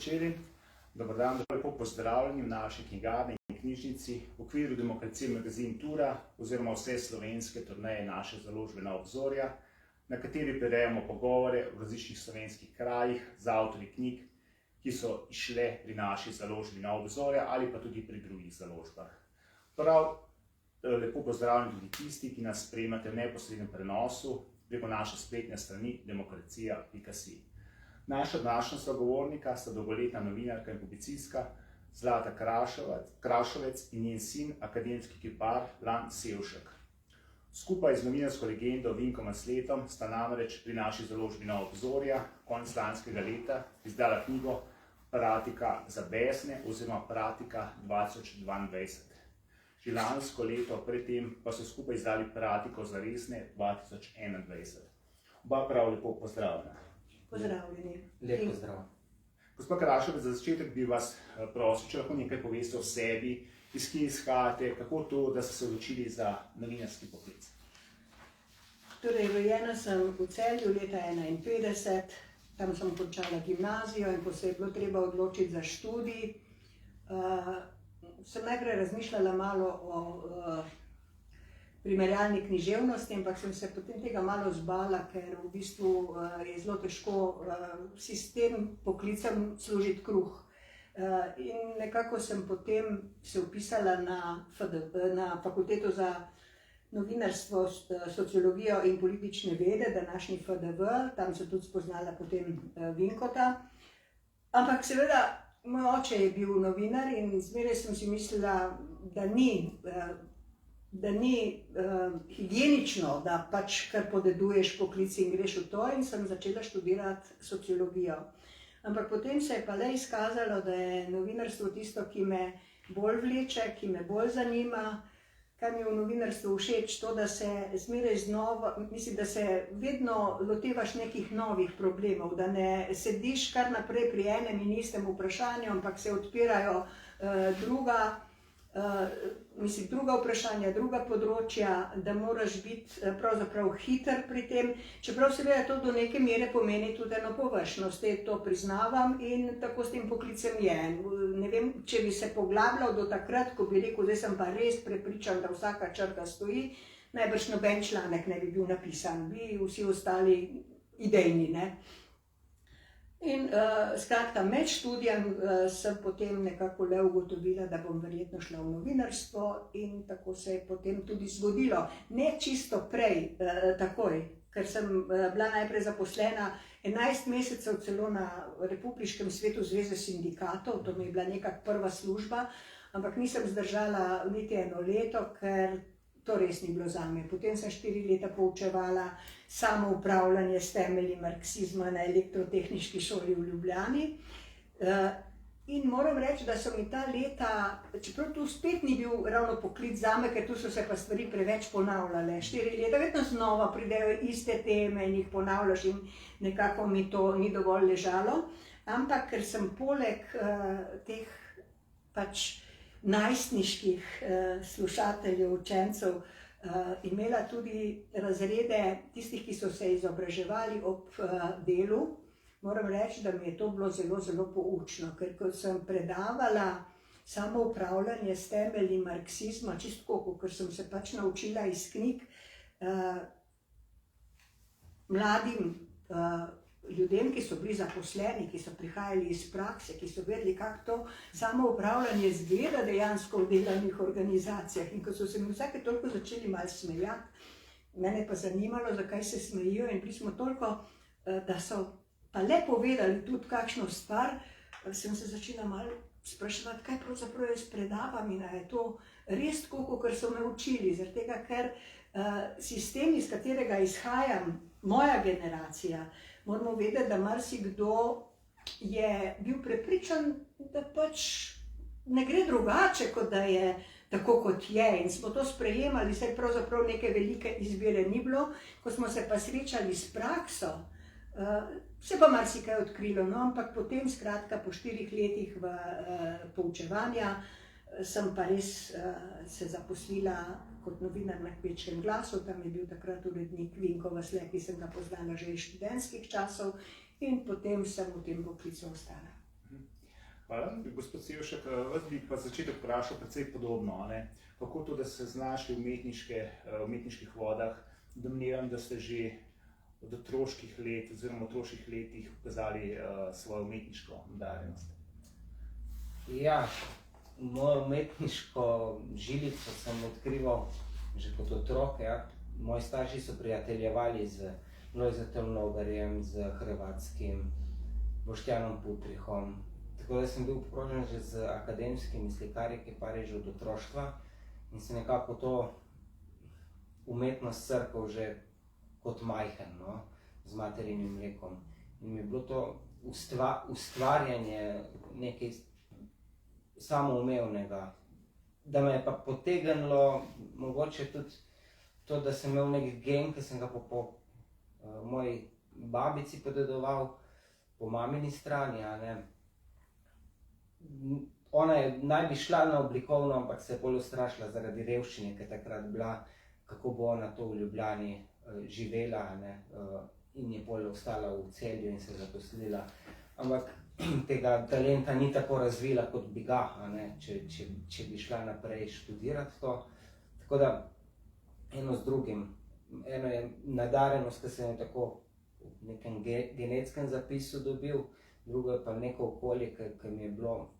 začeli. Dobar dan, lepo pozdravljeni v naši knjigarni in knjižnici v okviru Demokracije magazin Tura oziroma vse slovenske turneje naše založbe Nova obzorja, na kateri prirejamo pogovore v različnih slovenskih krajih z avtorji knjig, ki so izšle pri naši založbi Nova obzorja ali pa tudi pri drugih založbah. Prav lepo pozdravljeni tudi tisti, ki nas spremljate v neposrednem prenosu preko naše spletne strani demokracija.si. Naša današnja sogovornika sta dolgoletna novinarka in publicistka Zlata Krašovec in njen sin, akademski kipar Lan Sevšek. Skupaj z novinarsko legendo Vinkom Masletom sta namreč pri naši založbi Nova obzorja konec lanskega leta izdala knjigo Pratika za besne oziroma Pratika 2022. Že lansko leto predtem pa so skupaj izdali Pratiko za resne 2021. Oba prav lepo pozdravljena. Pozdravljeni. Lep pozdrav. Gospa Krašovec, za začetek bi vas prosil, če lahko nekaj poveste o sebi, iz kje izhajate, kako to, da ste se odločili za novinarski poklic. Torej, rojena sem v Celju leta 1951, tam sem končala gimnazijo in ko se je bilo treba odločiti za študij, sem najprej razmišljala malo o primerjalni književnosti, ampak sem se potem tega malo zbala, ker v bistvu je zelo težko si s tem poklicem služiti kruh. In nekako sem potem se vpisala na fakulteto za novinarstvo, sociologijo in politične vede, današnji FDV, tam sem tudi spoznala potem Vinkota. Ampak seveda, moj oče je bil novinar in zmeraj sem si mislila, da ni higienično, da pač kar podeduješ poklic in greš v to, in sem začela študirati sociologijo. Ampak potem se je pa le izkazalo, da je novinarstvo tisto, ki me bolj vleče, ki me bolj zanima, kar mi je v novinarstvu všeč, to, da se zmeraj znova, mislim, da se vedno lotevaš nekih novih problemov, da ne sediš kar naprej pri enem in istem vprašanju, ampak se odpirajo druga vprašanja, druga področja, da moraš biti pravzaprav hiter pri tem, čeprav seveda to do neke mere pomeni tudi eno površnost, to priznavam in tako s tem poklicem je. Ne vem, če bi se poglabljal do takrat, ko bi rekel, zdaj sem pa res prepričan, da vsaka črka stoji, najbrž noben članek ne bi bil napisan, bi vsi ostali idejni, ne. In skratka, med študijem sem potem nekako le ugotovila, da bom verjetno šla v novinarstvo in tako se je potem tudi zgodilo. Ne čisto prej, takoj, ker sem bila najprej zaposlena 11 mesecev celo na Republiškem svetu Zveze sindikatov, to mi je bila nekak prva služba, ampak nisem zdržala niti eno leto, ker to res ni bilo zame. Potem sem 4 leta poučevala samoupravljanje s temelji marksizma na Elektrotehniški šoli v Ljubljani. In moram reči, da so mi ta leta, čeprav tu spet ni bil ravno poklic zame, ker tu so se pa stvari preveč ponavljale. 4 leta vedno znova pridejo iste teme in jih ponavljaš in nekako mi to ni dovolj ležalo. Ampak ker sem poleg teh pač najstniških slušateljev, učencev, imela tudi razrede tistih, ki so se izobraževali ob delu. Moram reči, da mi je to bilo zelo, zelo poučno, ker ko sem predavala samoupravljanje s temelji marksizma, čisto kot sem se pač naučila iz knjig, mladim ljudem, ki so bili zaposleni, ki so prihajali iz prakse, ki so vedeli, kako to samoupravljanje izgleda dejansko v delovnih organizacijah. In ko so se mi vsake toliko začeli malo smejati, mene pa zanimalo, zakaj se smejijo, in bili smo toliko, da so pa le povedali tudi kakšno stvar, sem se začela malo spraševati, kaj pravzaprav jaz predavam in je to res tako, kot so me učili. Zaradi tega, ker sistem, iz katerega izhajam, moja generacija, moramo vedeti, da marsikdo je bil prepričan, da pač ne gre drugače, kot da je tako, kot je. In smo to sprejemali, saj pravzaprav neke velike izbire ni bilo. Ko smo se pa srečali s prakso, se pa marsikaj odkrilo. No, ampak potem, skratka, po 4 letih poučevanja, sem pa res se zaposlila kot novinar na Kmečkem glasu. Tam je bil takrat urednik Vinko Vasle, ki sem ga poznala že iz študentskih časov, in potem sem v tem poklicu ostala. Hvala. Gospod Sevšek, vas bi pa začetek vprašal precej podobno. Ne? Kako to, da ste znašli v umetniških vodah? Domnevam, da ste že od otroških let oziroma otroških letih pokazali svojo umetniško nadarjenost. Ja, mojo umetniško žilico sem odkrival že kot otrok. Ja. Moji starši so prijateljevali z Lojzetom Logarjem, z Hrvatskim, Boštjanom Putrihom. Tako da sem bil obkrožen že z akademskimi slikarji, kiparji že od otroštva in sem nekako to umetnost crkal že kot majhen, no, z materinim mlekom. In mi je bilo to ustvarjanje nekaj samoumevnega, da me je pa potegnilo mogoče tudi to, da sem imel nek gen, ki sem ga po moji babici podedoval, po mamini strani, a ne. Ona je naj bi šla na oblikovno, ampak se je bolj ustrašila zaradi revščine, ki je takrat bila, kako bo ona to v Ljubljani živela, ne, in je bolj ostala v Celju in se zaposlila. Ampak tega talenta ni tako razvila, kot bi ga, ne, če bi šla naprej študirati to. Tako da eno z drugim. Eno je nadarjenost, ki sem jo tako v nekem genetskem zapisu dobil, drugo je pa neko okolje, ki mi je bilo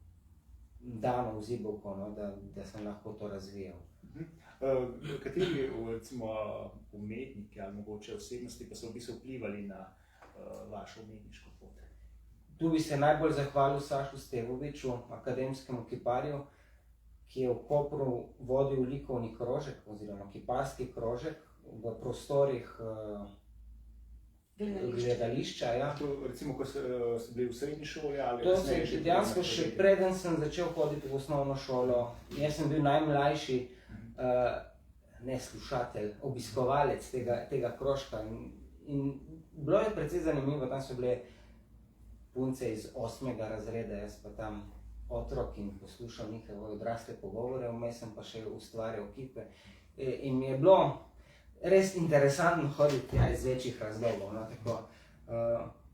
dano v zibelko, no, da sem lahko to razvijal. Kateri recimo umetniki ali mogoče osebnosti pa so v bistvu vplivali na vašo umetniško pot? Tu bi se najbolj zahvalil Sašu Stevoviču, akademskemu kiparju, ki je v Kopru vodil likovni krožek oziroma kiparski krožek v prostorih gledališča. Ja. To recimo, ko ste bili v srednji šoli ali to se je dejansko še preden sem začel hoditi v osnovno šolo. Jaz sem bil najmlajši ne slušatelj, obiskovalec tega krožka. In bilo je precej zanimivo, tam so bile punce iz 8. razreda, jaz pa tam otrok in poslušal njihove odrasle pogovore, vmes sem pa še ustvarjal kipe. In mi je bilo res interesantno hoditi iz večjih razlogov. No, tako.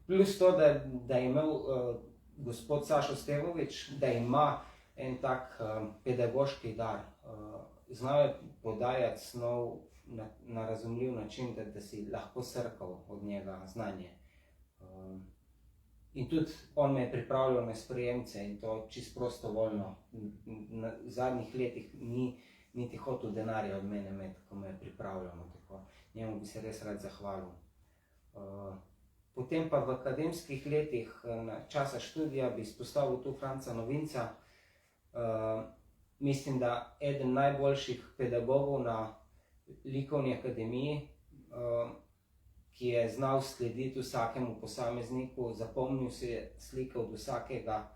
Plus to, da je imel gospod Sašo Stevovič, da ima en tak pedagoški dar. Znal je podajati snov na razumljiv način, da si lahko srkal od njega znanje. In tudi on me je pripravljal na sprejemce in to čisto prostovoljno. V zadnjih letih ni niti hotel denarja od mene imeti, ko me je pripravljal. Tako. Njemu bi se res rad zahvalil. Potem pa v akademskih letih časa študija bi izpostavil tu Franca Novinca. Mislim, da eden najboljših pedagogov na likovni akademiji, ki je znal slediti vsakemu posamezniku, zapomnil si je slike od vsakega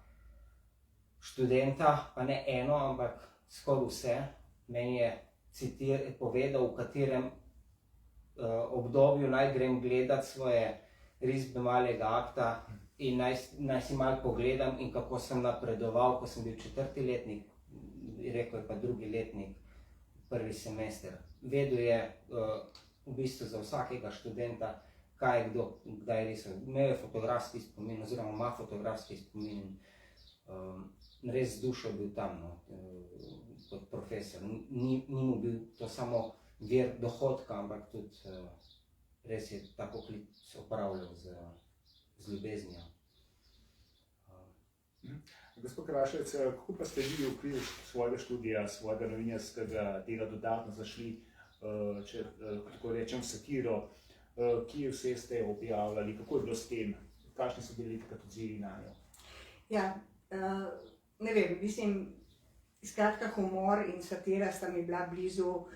študenta, pa ne eno, ampak skoraj vse. Meni je povedal, v katerem obdobju naj grem gledati svoje risbe malega akta in naj si malo pogledam in kako sem napredoval, ko sem bil 4. letnik, rekel je pa 2. letnik, 1. semester. Vedel je v bistvu za vsakega študenta, kaj je kdo, kdaj risal. Imel je fotografski spomin, oziroma ima fotografski spomin. Res z dušo bil tam, no, kot profesor. Ni mu bil to samo vir dohodka, ampak tudi res je ta poklic opravljal z ljubeznijo. Gospod Krašec, kako pa ste vi v okviru svojega študija, svojega novinarskega dela dodatno zašli, če tako rečem, satiro, kje vse ste objavljali, kako je bilo s tem, kakšni so bili takrat odzivi nanjo? Ja, ne vem, mislim, skratka humor in satira sta mi bila blizu.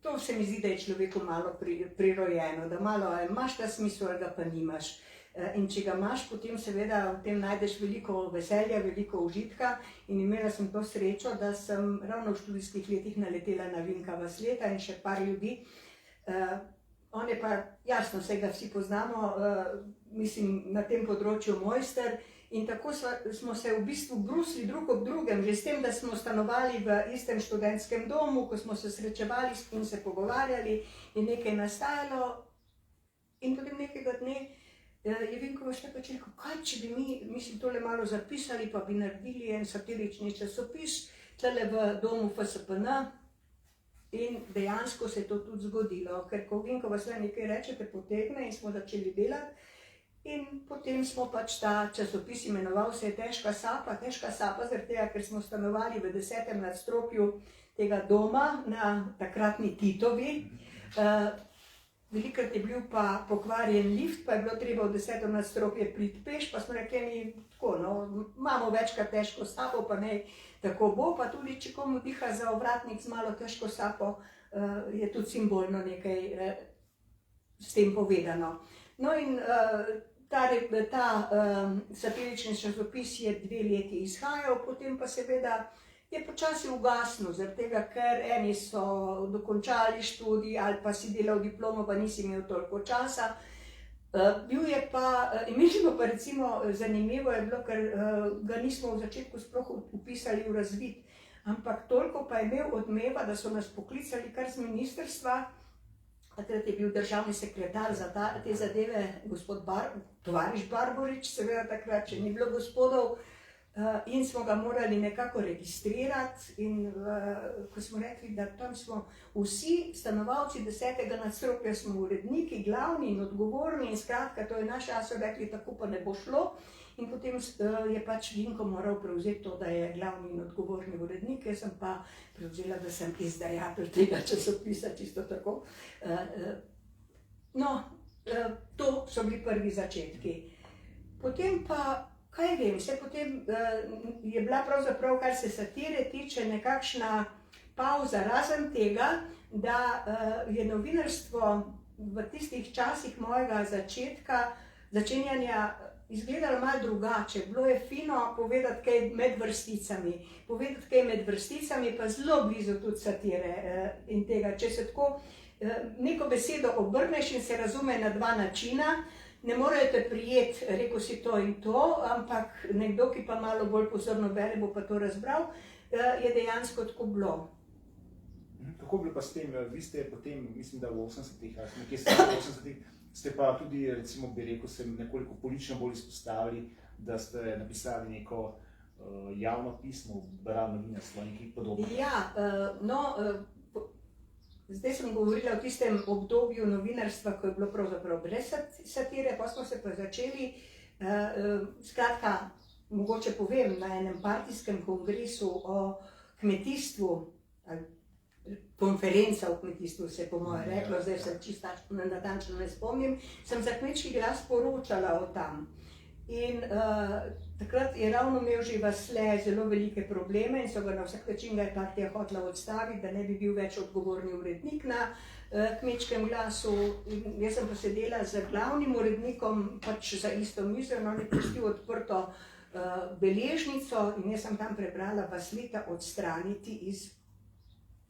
To se mi zdi, da je človeku malo prirojeno, da malo imaš ta smisel, ga pa nimaš. In če ga imaš, potem seveda v tem najdeš veliko veselja, veliko užitka. In imela sem to srečo, da sem ravno v študijskih letih naletela na Vinka Vasleta in še par ljudi. On je pa, jasno, vsega vsi poznamo, mislim, na tem področju mojster. In tako smo se v bistvu brusili drug ob drugem, že s tem, da smo stanovali v istem študentskem domu, ko smo se srečevali in se pogovarjali in nekaj nastajalo. In potem nekega dne je Vinko vse pač rekel, kaj če bi mi tole malo zapisali, pa bi naredili en satirični časopis, tale v domu FSPN. In dejansko se je to tudi zgodilo, ker ko Vinko vas nekaj reče, te potegne in smo začeli delati. In potem smo pač ta časopis imenoval se je Težka sapa zaradi tega, ker smo stanovali v 10. nadstropju tega doma na takratni Titovi. Velikrat je bil pa pokvarjen lift, pa je bilo treba v 10. nadstropje priti peš, pa smo rekli mi tako, no, imamo večkrat težko sapo, pa ne tako bo, pa tudi če komu diha za ovratnik z malo težko sapo, je tudi simbolno nekaj s tem povedano. No in ta satirični časopis je 2 leti izhajal, potem pa seveda je počasi ugasnil, zaradi tega, ker eni so dokončali študij ali pa si delal diplomo, pa nisi imel toliko časa. Imeli smo pa recimo, zanimivo je bilo, ker ga nismo v začetku sploh upisali v razvid, ampak toliko pa je imel odmeva, da so nas poklicali kar z ministrstva. Takrat je bil državni sekretar za te zadeve, tovariš Barborič, seveda takrat, če ni bilo gospodov, in smo ga morali nekako registrirati in ko smo rekli, da tam smo vsi stanovalci 10. nadstropja, smo uredniki, glavni in odgovorni in skratka, to je naš čas, so rekli, tako pa ne bo šlo. In potem je pač Vinko moral prevzeti to, da je glavni in odgovorni urednik, jaz sem pa prevzela, da sem izdajatelj tega časopisa, čisto tako. No, to so bili prvi začetki. Potem pa, kaj vem, potem je bila pravzaprav, kar se satire tiče, nekakšna pauza, razen tega, da je novinarstvo v tistih časih mojega začenjanja izgledalo malo drugače. Bilo je fino povedati kaj med vrsticami. Povedati kaj med vrsticami pa zelo blizu tudi satire in tega. Če se tako neko besedo obrneš in se razume na 2 načina, ne morejo te prijeti, rekel si to in to, ampak nekdo, ki pa malo bolj pozorno bere, bo pa to razbral, je dejansko tako bilo. Kako bilo pa s tem? Vi ste potem, mislim, da v 80-ih, nekje 80-ih, ste pa tudi, recimo bi rekel, se nekoliko politično bolj izpostavili, da ste napisali neko javno pismo v Bravo novinarstvo, nekaj podobno. Ja, zdaj sem govorila o tistem obdobju novinarstva, ko je bilo pravzaprav brez satire, pa smo se pa začeli, skratka, mogoče povem, na enem partijskem kongresu o kmetijstvu, konferenca o kmetijstvu se je po moje reklo, zdaj se čisto natančno ne spomnim, sem za Kmečki glas poročala o tam. In takrat je ravno imel že Vasle zelo velike probleme in so ga na vsak način ga je partija hotela odstaviti, da ne bi bil več odgovorni urednik na Kmečkem glasu. In jaz sem pa sedela z glavnim urednikom pač za isto mizo in on je pustil odprto beležnico in jaz sem tam prebrala Vasleta odstraniti iz.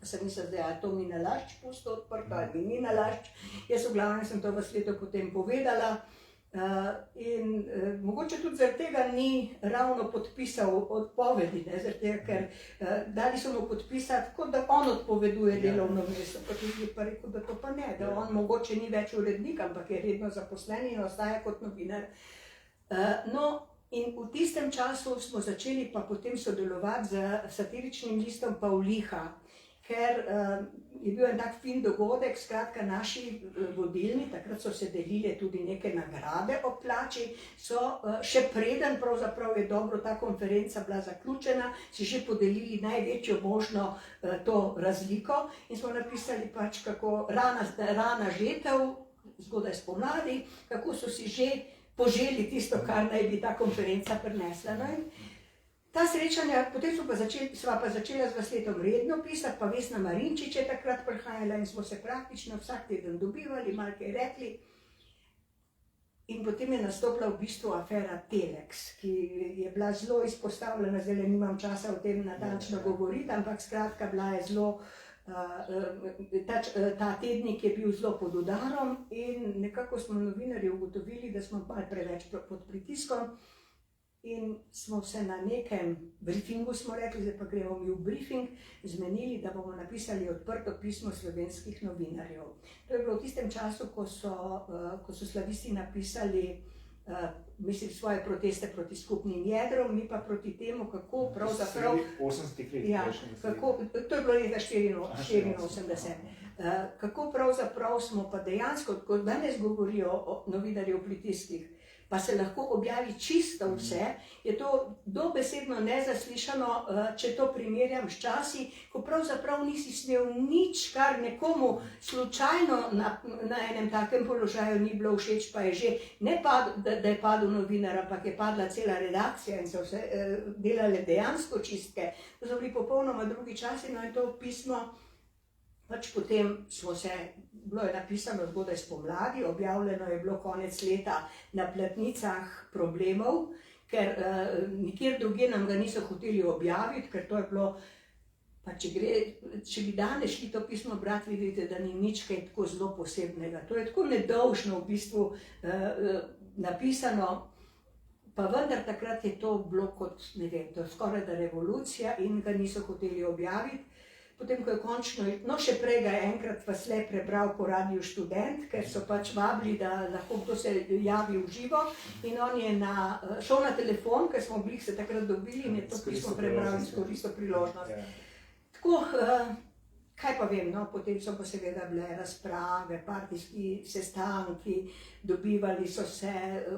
Pa sem mislila, da je to mi nalašč pusto odprto ali mi nalašč. Jaz v glavnem sem to Vasleto potem povedala. In mogoče tudi zaradi tega ni ravno podpisal odpovedi, zaradi tega, ker dali so mu podpisati, kot da on odpoveduje delovno mesto, pa tudi pa rekel, da to pa ne, da on mogoče ni več urednik, ampak je redno zaposlen in ostaja kot novinar. No, in v tistem času smo začeli pa potem sodelovati z satiričnim listom Pavliha, ker je bil en tak fin dogodek, skratka naši vodilni, takrat so se delile tudi neke nagrade o plači, so še preden pravzaprav je dobro ta konferenca bila zaključena, si že podelili največjo možno to razliko in smo napisali pač kako rana žetev, zgodaj spomladi, kako so si že poželi tisto, kar naj bi ta konferenca prinesla. No, ta srečanja, potem sva pa začela z Vasletom redno pisati, pa Vesna Marinčič je takrat prihajala in smo se praktično vsak teden dobivali, malo kaj rekli. In potem je nastopila v bistvu afera Telex, ki je bila zelo izpostavljena, zdaj nimam časa o tem natančno govoriti, ampak skratka bila je zelo, ta tednik je bil zelo pod udarom in nekako smo novinarji ugotovili, da smo malo preveč pod pritiskom. In smo se na nekem briefingu, smo rekli, zdaj pa gremo mi v briefing, zmenili, da bomo napisali odprto pismo slovenskih novinarjev. To je bilo v tistem času, ko so slavisti napisali mislim, svoje proteste proti skupnim jedrom, mi pa proti temu, kako pravzaprav... 80 let. Ja, to je bilo leta 84. Kako pravzaprav smo pa dejansko, ko danes govorijo novinarji o pritiskih, pa se lahko objavi čisto vse, je to dobesedno nezaslišano, če to primerjam s časi, ko pravzaprav nisi smel nič, kar nekomu slučajno na enem takem položaju ni bilo všeč, pa je že ne da je padel novinar, ampak je padla cela redakcija in so vse delale dejansko čistke. To so bili popolnoma drugi časi, no in to pismo, pač potem bilo je napisano zgodaj spomladi, objavljeno je bilo konec leta na platnicah Problemov, ker nikjer drugje nam ga niso hoteli objaviti, ker to je bilo, pa če bi danes šli to pismo brati, vidite, da ni nič kaj tako zelo posebnega. To je tako nedolžno v bistvu napisano, pa vendar takrat je to bilo kot, ne vem, to je skoraj da revolucija in ga niso hoteli objaviti. Potem, ko je končno, no še prej ga je enkrat vasle prebral po Radiu Študent, ker so pač vabili, da lahko kdo se javi v živo in on je šel na telefon, ker smo bili se takrat dobili in je to pismo prebral in izkoristil priložnost. Tako, kaj pa vem, no, potem so pa seveda bile razprave, partijski sestanki, dobivali so se,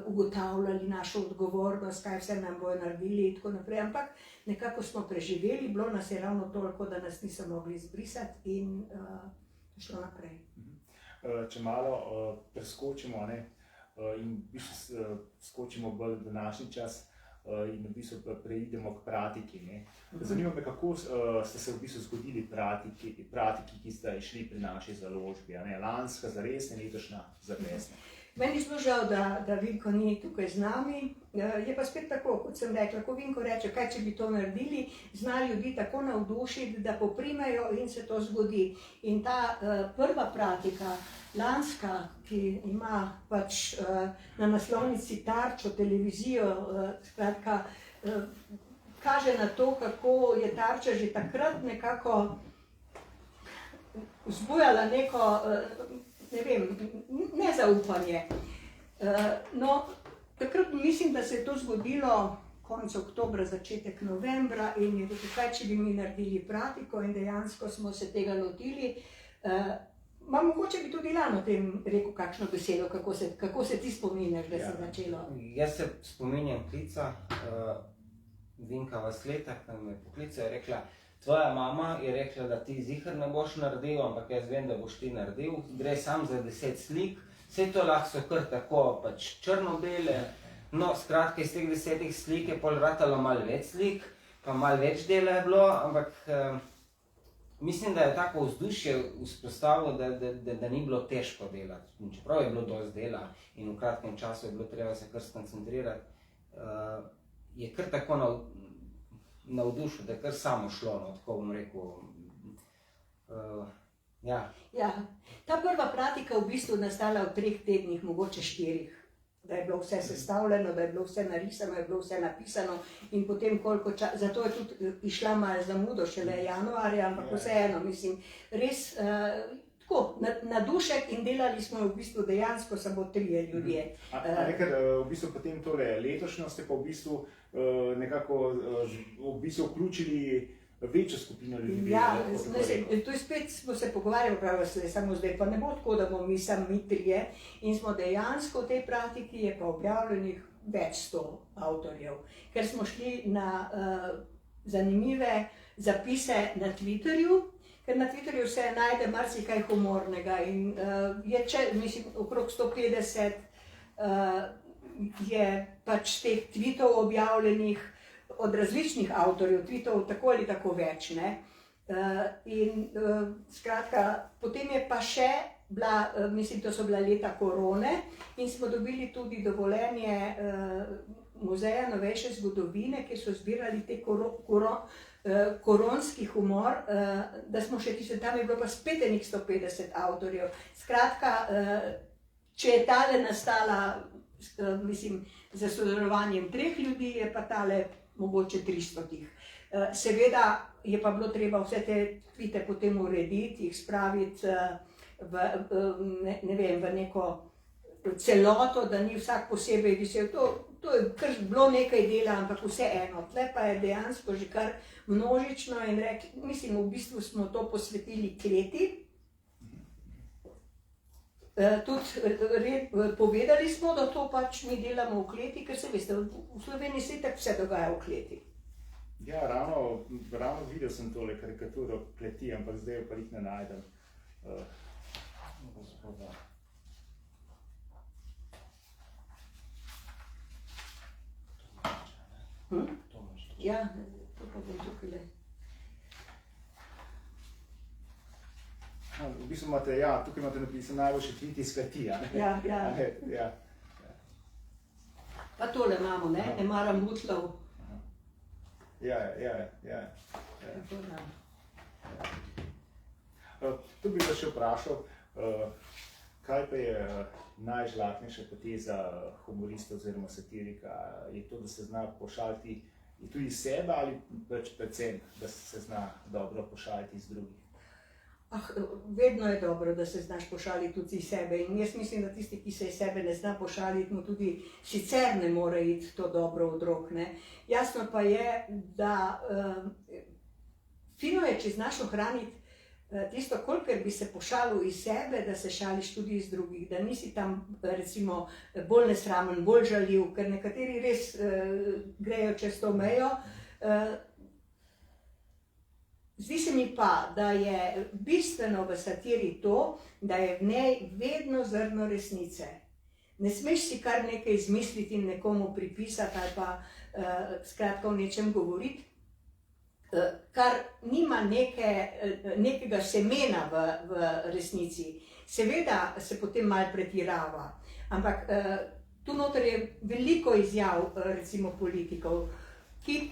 ugotavljali našo odgovornost, kaj vse nam bojo naredili in tako naprej, ampak nekako smo preživeli, bilo nas je ravno toliko, da nas niso mogli izbrisati in šlo naprej. Če malo preskočimo in v bistvu skočimo bolj v današnji čas, in v bistvu preidemo k pratiki. Zanima me, kako ste se v bistvu zgodili pratiki, ki ste išli pri naši založbi. Lanska zares in letošnja zares. Meni je zelo žal, da Vinko ni tukaj z nami. Je pa spet tako, kot sem rekla, ko Vinko reče, kaj če bi to naredili, zna ljudi tako navdušiti, da poprimejo in se to zgodi. In ta prva pratika, lanska, ki ima pač na naslovnici Tarčo, televizijo, skratka, kaže na to, kako je Tarča že takrat nekako vzbujala neko, ne vem, nezaupanje. No, takrat mislim, da se je to zgodilo konec oktobra, začetek novembra in je rekel, kaj če bi mi naredili pratiko in dejansko smo se tega lotili. Mogoče bi tudi Ilan o tem rekel kakšno besedo, kako se ti spominjaš, da se začelo? Jaz se spominjam klica Vinka Vasleta, ki me je poklical, je rekla, tvoja mama je rekla, da ti ziher ne boš naredil, ampak jaz vem, da boš ti naredil, gre sam za 10 slik, vse to lahko so kar tako pač črno-bele, no skratka iz teh 10 slik je pol ratalo malo več slik, pa malo več dela je bilo, ampak mislim, da je tako vzdušje vzpostavilo, da ni bilo težko delati. Čeprav je bilo dosti dela in v kratkem času je bilo treba se kar skoncentrirati, je kar tako navdušil, da je kar samo šlo, no, tako bom rekel. Ja. Ta prva pratika v bistvu nastala v 3 tednih, mogoče 4. Da je bilo vse sestavljeno, da je bilo vse narisano, da je bilo vse napisano in potem koliko časa, zato je tudi išla malo zamudo šele januarja, ampak vseeno, mislim, res tako, nadušek in delali smo v bistvu dejansko samo 3 ljudje. Ker v bistvu potem tole letošnjo ste pa v bistvu nekako v bistvu vključili večjo skupino ljudi. Ja, to je spet smo se pogovarjali, pravi se, samo zdaj pa ne bo tako, da bomo mi sami 3 in smo dejansko v tej praktiki je pa objavljenih več 100 avtorjev, ker smo šli na zanimive zapise na Twitterju, ker na Twitterju se najde marsikaj humornega in je, mislim, okrog 150 je pač teh tweetov objavljenih od različnih avtorjev, tweetov tako ali tako več, ne. In skratka, potem je pa še bila, mislim, to so bila leta korone in smo dobili tudi dovoljenje Muzeja novejše zgodovine, kjer so zbirali te koronski humor, da smo še tisto, tam je bilo pa spet enih 150 avtorjev. Skratka, če je tale nastala, mislim, za sodelovanjem 3 ljudi, je pa tale mogoče 300. Seveda je pa bilo treba vse te tvite potem urediti, jih spraviti v neko celoto, da ni vsak posebej visel. To je kar bilo nekaj dela, ampak vse eno. Tle pa je dejansko že kar množično in mislim, v bistvu smo to posvetili kleti. Tudi povedali smo, da to pač mi delamo v kleti, ker se veste, v Sloveniji se tako vse dogaja v kleti. Ja, ravno videl sem tole karikaturo kleti, ampak zdaj jo pa jih ne najdem. Ja, to pa bom tukaj le. V bistvu imate, tukaj imate napisano najboljši tvit iz kleti, a ne? Ja. Pa tole imamo, ne maram butlov. Ja. Tu bi vas še vprašal, kaj pa je najžlahtnejša poteza humorista oziroma satirika? Je to, da se zna pošaliti tudi iz sebe ali predvsem, da se zna dobro pošaliti iz drugih? Vedno je dobro, da se znaš pošaliti tudi iz sebe in jaz mislim, da tisti, ki se iz sebe ne zna pošaliti, mu tudi sicer ne more iti to dobro od rok. Jasno pa je, da fino je, če znaš ohraniti tisto, kolikor bi se pošalil iz sebe, da se šališ tudi iz drugih, da nisi tam recimo bolj nesramen, bolj žaljiv, ker nekateri res grejo čez to mejo. Zdi se mi pa, da je bistveno v satiri to, da je v njej vedno zrno resnice. Ne smeš si kar nekaj izmisliti in nekomu pripisati ali pa skratka o nečem govoriti, kar nima nekega semena v resnici. Seveda se potem malo pretirava, ampak tu noter je veliko izjav recimo politikov, ki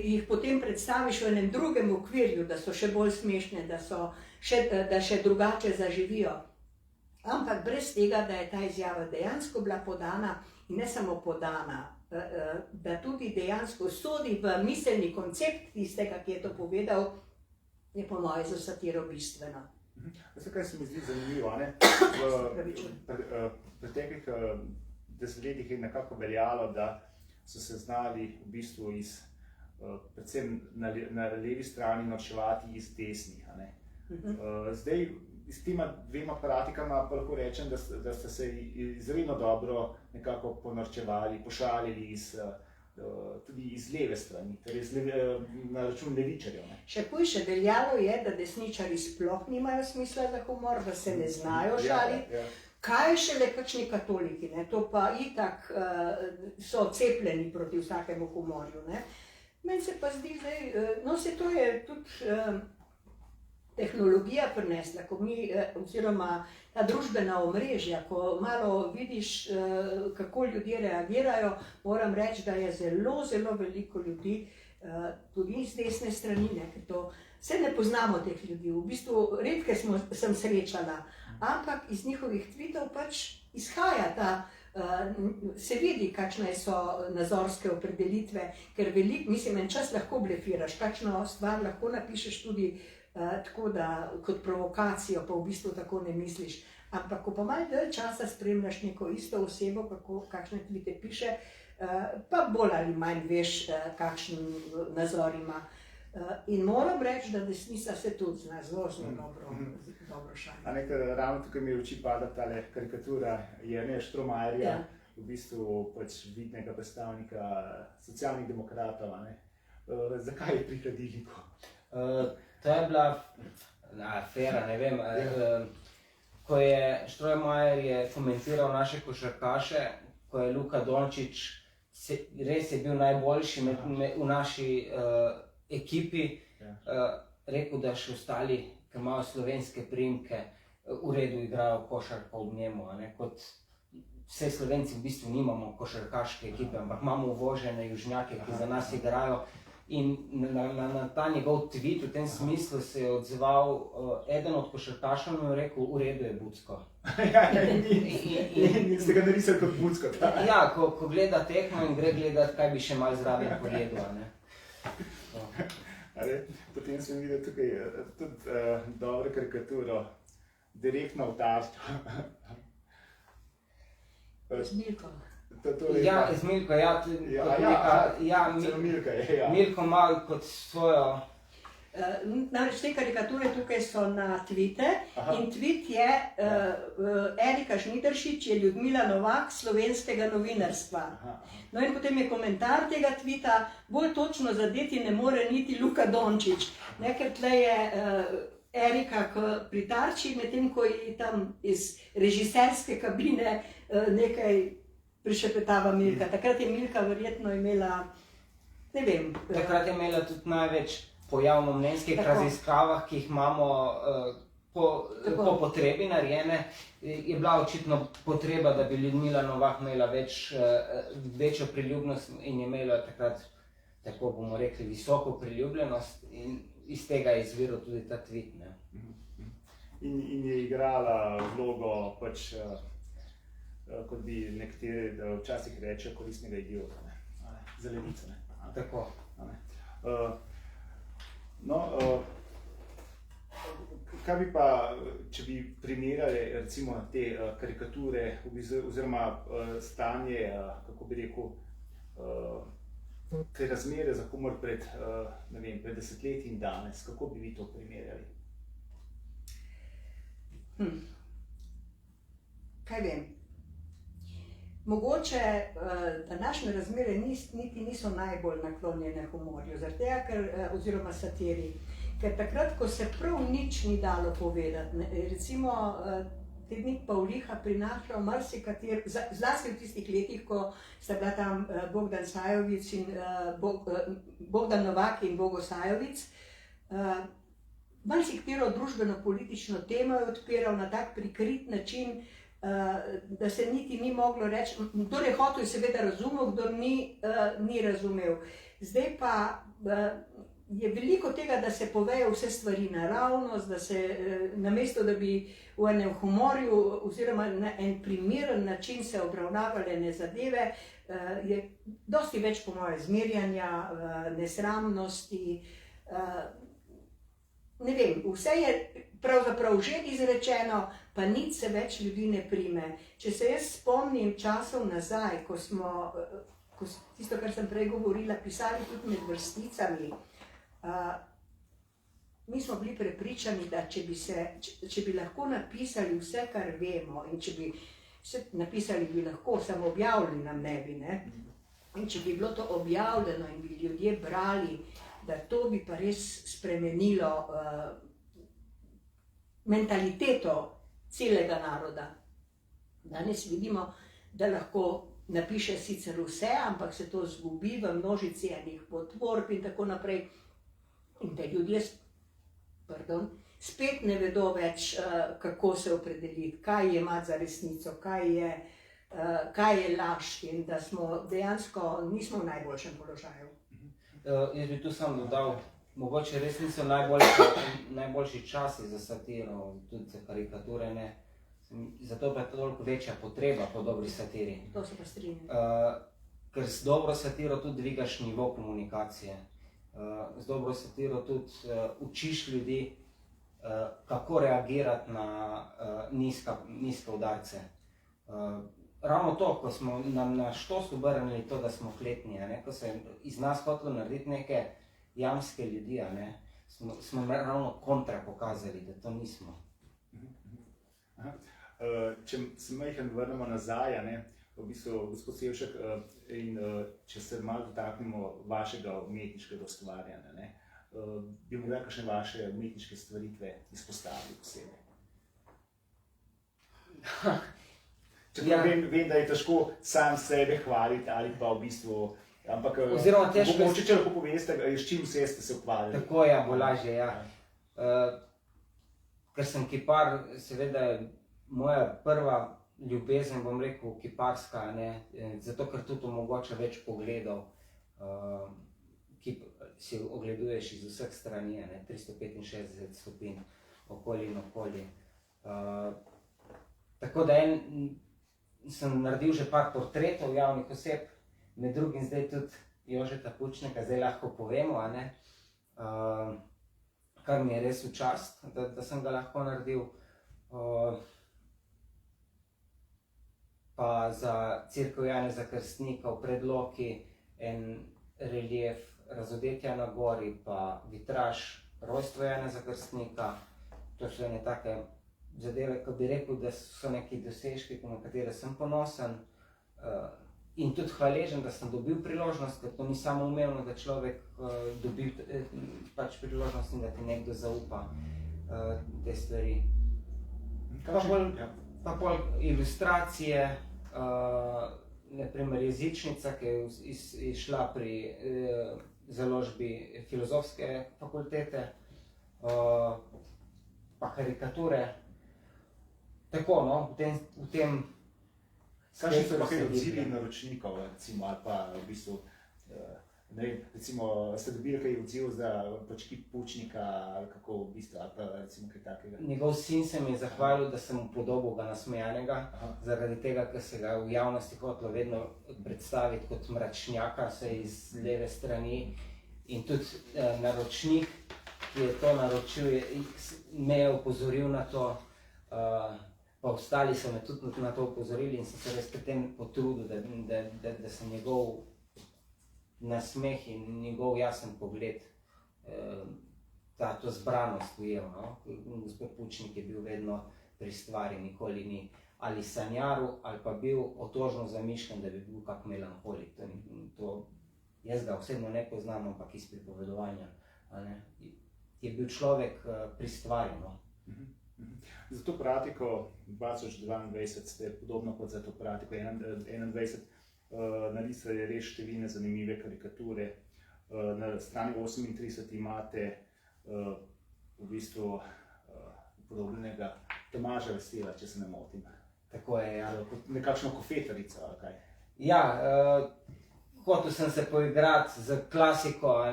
jih potem predstaviš v enem drugem okvirju, da so še bolj smešne, da še drugače zaživijo. Ampak brez tega, da je ta izjava dejansko bila podana in ne samo podana, da tudi dejansko sodi v miselni koncept tistega, ki je to povedal, je po moje za satiro bistveno. Veste, kaj se mi zdi zanimivo, ne? V preteklih desetletjih je nekako veljalo, da so se znali v bistvu predvsem na levi strani norčevati iz desnih. Zdaj, s tema dvema aparatikama pa lahko rečem, da ste se izredno dobro nekako ponorčevali, pošalili tudi iz leve strani, torej na račun levičarjev. Še hujše, veljalo je, da desničarji sploh nimajo smisla za humor, da se ne znajo šaliti. Kaj šele kakšni katoliki, to pa itak so cepljeni proti vsakemu humorju. Meni se pa zdi zdaj, to je tudi tehnologija prinesla, oziroma ta družbena omrežja, ko malo vidiš, kako ljudje reagirajo, moram reči, da je zelo, zelo veliko ljudi, tudi iz desne strani, ker se ne poznamo teh ljudi, v bistvu redke sem srečala, ampak iz njihovih tweetov pač izhaja se vidi, kakšne so nazorske opredelitve, ker en čas lahko blefiraš, kakšno stvar lahko napišeš tudi tako, da kot provokacijo, pa v bistvu tako ne misliš. Ampak ko pa malo dalj časa spremljaš neko isto osebo, kakšne tweete piše, pa bolj ali manj veš, kakšen nazor ima. In moram reči, da desnica se tudi zna zelo dobro šaliti. Ravno tukaj mi v oči pada tale karikatura Jerneja Štromajerja, v bistvu pač vidnega predstavnika socialnih demokratov. Zakaj je pri hladilniku? To je bila afera, ne vem, ko je Štrojmajer komentiral naše košarkaše, ko je Luka Dončić res je bil najboljši v naši ekipi, rekel, da še ostali, ki imajo slovenske priimke, v redu igrajo košarko ob njemu. Kot vse Slovenci v bistvu nimamo košarkaške ekipe, ampak imamo uvožene južnjake, ki za nas igrajo. In na ta njegov tweet v tem smislu se je odzval eden od košarkašev in rekel, v redu je Bucko. Ste ga narisali kot Bucko. Ja, ko gleda tekmo in gre gledati, kaj bi še malo zraven pojedel. Potem sem videl tukaj tudi dobro karikaturo, direktno v tarčo. Z Milko. Ja, z Milko, ja. Celo Milka je, ja. Milko malo kot svojo... Namreč te karikature tukaj so na tvite in tvit je Erika Žnidaršič je Ljudmila Novak slovenskega novinarstva. No in potem je komentar tega tvita, bolj točno zadeti ne more niti Luka Dončić, ker tle je Erika pri Tarči, medtem ko je tam iz režiserske kabine nekaj prišepetava Milka. Takrat je Milka verjetno imela, ne vem. Takrat je imela tudi največ po javnomnenjskih raziskavah, ki jih imamo po potrebi narejene, je bila očitno potreba, da bi Ljudmila Novak imela večjo priljubnost in je imela takrat, tako bomo rekli, visoko priljubljenost in iz tega je izviral tudi ta tweet. In je igrala vlogo, pač, kot bi nekateri včasih rečejo, koristnega idiota, za levico. Tako. No, kaj bi pa, če bi primerjali recimo te karikature oziroma stanje, kako bi rekel, te razmere za humor pred desetletji in danes, kako bi vi to primerjali? Kaj vem? Mogoče današnje razmere niti niso najbolj naklonjene humorju, oziroma satiri. Ker takrat, ko se prav nič ni dalo povedati, recimo Tednik Pavliha prinašal marsikateri, zlasti v tistih letih, ko sta bila tam Bogdan Sajovic in Bogdan Novak in Bogo Sajovic, marsikatero družbeno-politično temo je odpiral na tak prikrit način, da se niti ni moglo reči, kdor je hotel, je seveda razumel, kdor ni razumel. Zdaj pa je veliko tega, da se povejo vse stvari naravnost, da se namesto, da bi v enem humorju oziroma na en primeren način se obravnavale zadeve, je dosti več po moje zmerjanja, nesramnosti, ne vem, vse je pravzaprav že izrečeno, pa nič se več ljudi ne prime. Če se jaz spomnim časov nazaj, ko smo, tisto, kar sem prej govorila, pisali tudi med vrsticami, mi smo bili prepričani, da če bi lahko napisali vse, kar vemo, in če bi napisali bi lahko, samo objavljeni nam ne bi, in če bi bilo to objavljeno in bi ljudje brali, da to bi pa res spremenilo mentaliteto celega naroda. Danes vidimo, da lahko napiše sicer vse, ampak se to zgubi v množici enih potvorb in tako naprej. In da ljudje spet ne vedo več, kako se opredeliti, kaj je imati za resnico, kaj je laž in da smo dejansko nismo v najboljšem položaju. Jaz bi tu sam dodal, mogoče res niso najboljši časi za satiro, tudi za karikature, ne. Zato pa je toliko večja potreba po dobri satiri. To se pa strinjam. Ker z dobro satiro tudi dvigaš nivo komunikacije. Z dobro satiro tudi učiš ljudi, kako reagirati na nizke udarce. Ravno to, ko smo na štos obrnili to, da smo kletni, ko se je iz nas hotelo narediti neke jamske ljudi, smo ravno kontra pokazali, da to nismo. Če se majhen vrnemo nazaj, v bistvu, gospod Sevšek, in če se malo dotaknemo vašega umetniškega ustvarjanja, bi morda kakšne vaše umetniške stvaritve izpostavili posebej? Čeprav vem, da je težko sam sebe hvaliti ali pa v bistvu, ampak mogoče če lahko poveste, s čim vse ste se ukvarjali. Tako je, bo lažje, ja. Ker sem kipar, seveda moja prva ljubezen, bom rekel, kiparska, zato ker tudi omogoča več pogledov, ki si ogleduješ iz vseh strani, 365 stopinj okoli in okoli. Tako da sem naredil že par portretov javnih oseb, med drugim zdaj tudi Jožeta Pučnika, zdaj lahko povemo, kar mi je res v čast, da sem ga lahko naredil. pa za Cerkev Janeza Krstnika v Predloki en relief Razodetja na gori, pa vitraž Rojstvo Janeza Krstnika. To so ene take zadeve, ko bi rekel, da so neki dosežki, na katere sem ponosen. In tudi hvaležen, da sem dobil priložnost, ker to ni samoumevno, da človek dobi pač priložnost in da ti nekdo zaupa te stvari. Pa pol ilustracije, naprimer jezičnica, ki je išla pri založbi Filozofske fakultete, pa karikature. Tako, no, v tem Kakšni so pa kaj odzivi naročnikov, recimo, ali pa v bistvu, ne vem, recimo, ste dobili kaj odziv za pač kip Pučnika, ali kako v bistvu, ali pa recimo kaj takega? Njegov sin se mi je zahvalil, da sem mu podobil ga nasmejanega, zaradi tega, ker se ga v javnosti hotelo vedno predstaviti kot mračnjaka, se iz leve strani. In tudi naročnik, ki je to naročil, me je opozoril na to, pa ostali so me tudi na to opozorili in sem se res pri tem potrudil, da sem njegov nasmeh in njegov jasen pogled, to zbranost ujel. No? Gospod Pučnik je bil vedno pri stvari, nikoli ni ali sanjaril, ali pa bil otožno zamišljen, da bi bil kak melanholik. Jaz ga osebno ne poznam, ampak iz pripovedovanja. Je bil človek pri stvari. No? Za to pratiko 2022 ste podobno kot za to pratiko 2021 narisali res številne zanimive karikature. Na strani 38 imate v bistvu upodobljenega Tomaža Vesela, če se ne motim. Tako je, ja. Nekakšno kofetarico, ali kaj? Ja, hotel sem se poigrati z klasiko,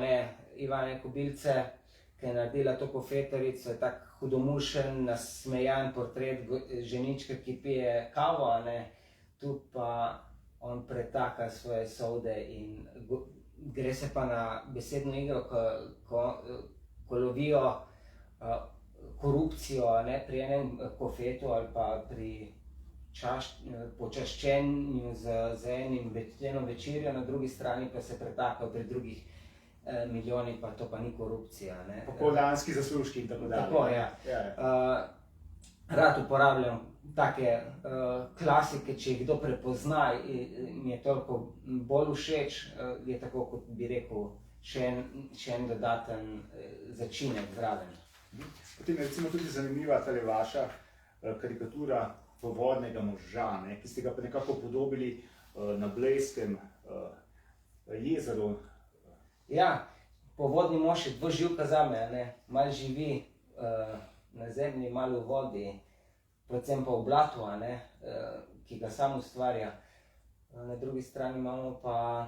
Ivane Kobilce, ki je naredila to kofetarico, je tak hudomušen, nasmejan portret ženička, ki pije kavo, tu pa on pretaka svoje solde in gre se pa na besedno igro, ko lovijo korupcijo pri enem kofetu ali pa pri počaščenju z eno večerjo, na drugi strani pa se pretakajo pri drugih milijoni, pa to pa ni korupcija. Popoldanski zaslužki in tako dalje. Tako, ja. Rad uporabljam take klasike, če jih kdo prepozna, mi je toliko bolj všeč, je tako, kot bi rekel, še en dodaten začinek zraven. Potem je recimo tudi zanimiva tale vaša karikatura Povodnega moža, ki ste ga pa nekako podobili na Blejskem jezeru. Ja, povodni mož je dvoživka zame, malo živi na zemlji, malo v vodi, predvsem pa v blatu, ki ga sam ustvarja. Na drugi strani imamo pa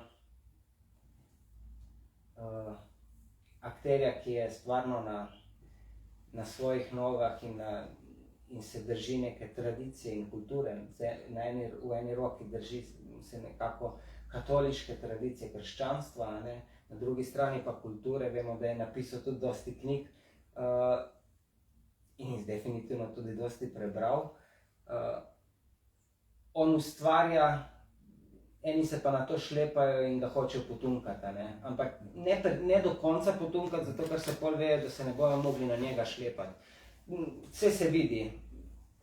akterja, ki je stvarno na svojih nogah in se drži neke tradicije in kulture. V eni roki drži se nekako katoliške tradicije krščanstva, na drugi strani pa kulture. Vemo, da je napisal tudi dosti knjig in jih definitivno tudi dosti prebral. On ustvarja, eni se pa na to šlepajo in ga hočejo potunkati, ampak ne do konca potunkati, zato ker se pol vejo, da se ne bojo mogli na njega šlepati. Vse se vidi,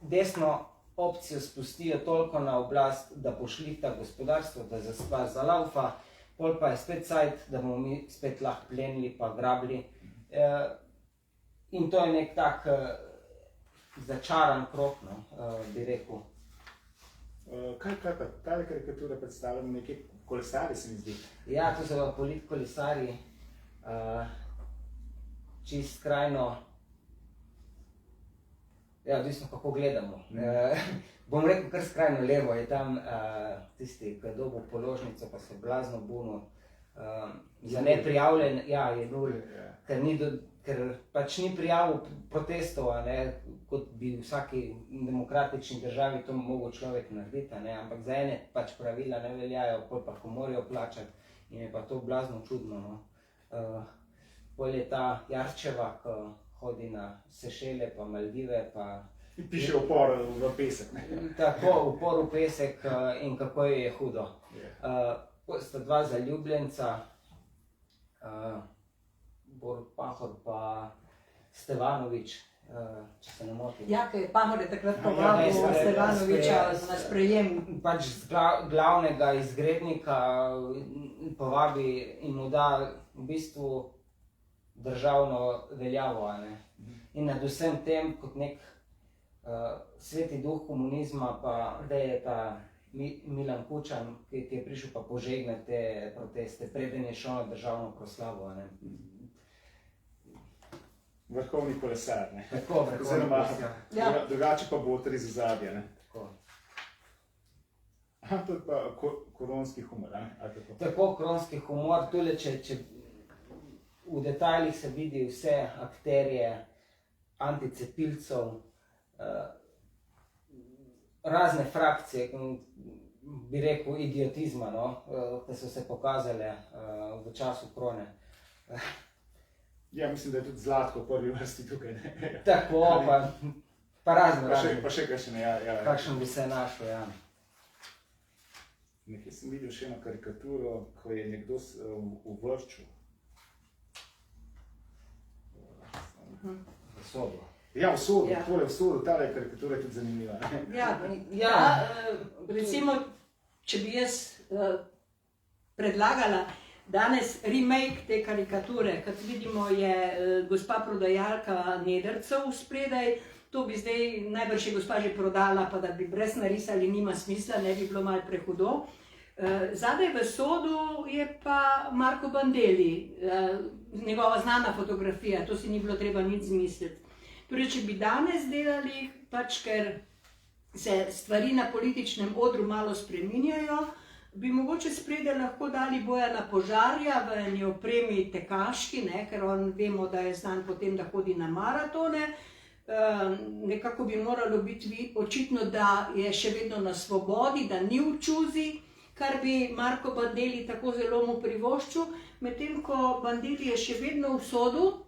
desno opcijo spustijo toliko na oblast, da pošlihta gospodarstvo, da stvar zalaufa, pol pa je spet cajt, da bomo mi spet lahko plenili pa grabili. In to je nek tak začaran krog, bi rekel. Kaj pa tale karikatura predstavljamo, neke kolesari se mi zdi? Ja, to so politkolesari, čist skrajno, ja, odvisno kako gledamo. Bom rekel, kar skrajno levo je tam tisti, ki je dobil položnico, pa se blazno bunil. Za neprijavljen, ja, je nul, ker pač ni prijavil protestov, kot bi v vsaki demokratični državi to mogel človek narediti, ampak za ene pač pravila ne veljajo, pol pa ko morajo plačati in je pa to blazno čudno. Pol je ta Jarčeva, ki hodi na Sešele pa Maldive, pa In piše upor v pesek. Tako, upor v pesek in kako je hudo. Sta dva zaljubljenca, Borut Pahor pa Stevanovič, če se ne motim. Ja, ker Pahor je takrat povabil Stevanoviča na sprejem. Pač glavnega izgrednika povabi in mu da v bistvu državno veljavo. In nad vsem tem, kot nek sveti duh komunizma, pa da je ta Milan Kučan, ki je prišel pa požegnati te proteste, preden je šel na državno proslavo. Vrhovni kolesar. Tako, vrhovni kolesar. Drugače pa botri z ozadja. Tako. To je pa koronski humor. Tako, koronski humor. Tule, če v detajlih se vidi vse akterje anticepilcev, razne frakcije, bi rekel, idiotizma, ki so se pokazale v času korone. Ja, mislim, da je tudi Zlatko v prvi vrsti tukaj. Tako, pa razno. Pa še kakšen, ja. Kakšen bi se našel, ja. Nekaj sem videl še eno karikaturo, ko je nekdo v vrču. V sobo. Ja, v sodu, tale karikatura je tudi zanimiva. Recimo, če bi jaz predlagala danes remake te karikature, kot vidimo je gospa prodajalka Nedercev spredaj, to bi zdaj najbrž je gospa že prodala, pa da bi brez narisali nima smisla, ne bi bilo malo prehudo. Zadaj v sodu je pa Marko Bandelli, njegova znana fotografija, to si ni bilo treba nič zmisliti. Torej, če bi danes delali, pač ker se stvari na političnem odru malo spreminjajo, bi mogoče spredaj lahko dali Bojana Požarja v eni opremi tekaški, ker on vemo, da je znan po tem, da hodi na maratone. Nekako bi moralo biti očitno, da je še vedno na svobodi, da ni v čuzi, kar bi Marko Bandelli tako zelo mu privoščil, medtem ko Bandelli je še vedno v sodu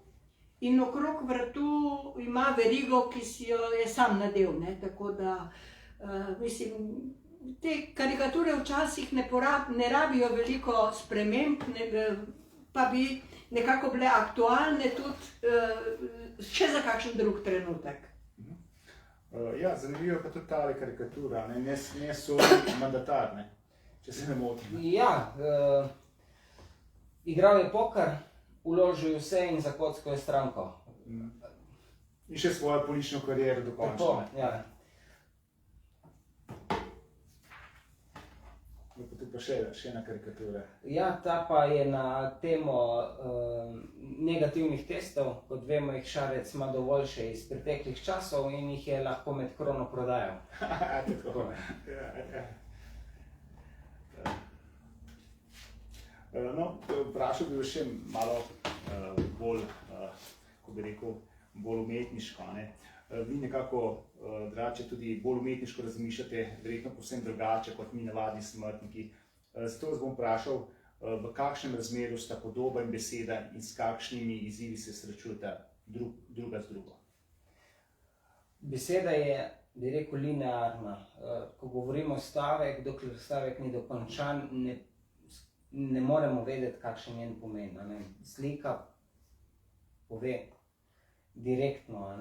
in okrog vratu ima verigo, ki si jo je sam nadel. Tako da, mislim, te karikature včasih ne rabijo veliko sprememb, pa bi nekako bile aktualne tudi še za kakšen drug trenutek. Ja, zanimivo pa tudi tale karikatura, ne sodi mandatar, če se ne motim. Ja, igral je poker, uložil vse in zakocko je stranko. In še svojo politično kariero dokončal. Tako, ja. Potem pa še ena karikatura. Ja, ta pa je na temo negativnih testov. Kot vemo, jih Šarec ima dovolj še iz preteklih časov in jih je lahko med krono prodajal. Tako. No, vprašal bi še malo bolj, ko bi rekel, bolj umetniško. Vi nekako drugače tudi bolj umetniško razmišljate, verjetno povsem drugače kot mi navadni smrtniki. Zato vas bom vprašal, v kakšnem razmerju sta podoba in beseda in s kakšnimi izzivi se srečujeta druga z drugo? Beseda je, bi rekel, linearna. Ko govorimo stavek, dokler stavek ni dokončan, ne moremo vedeti, kakšen njen pomen. Slika pove direktno,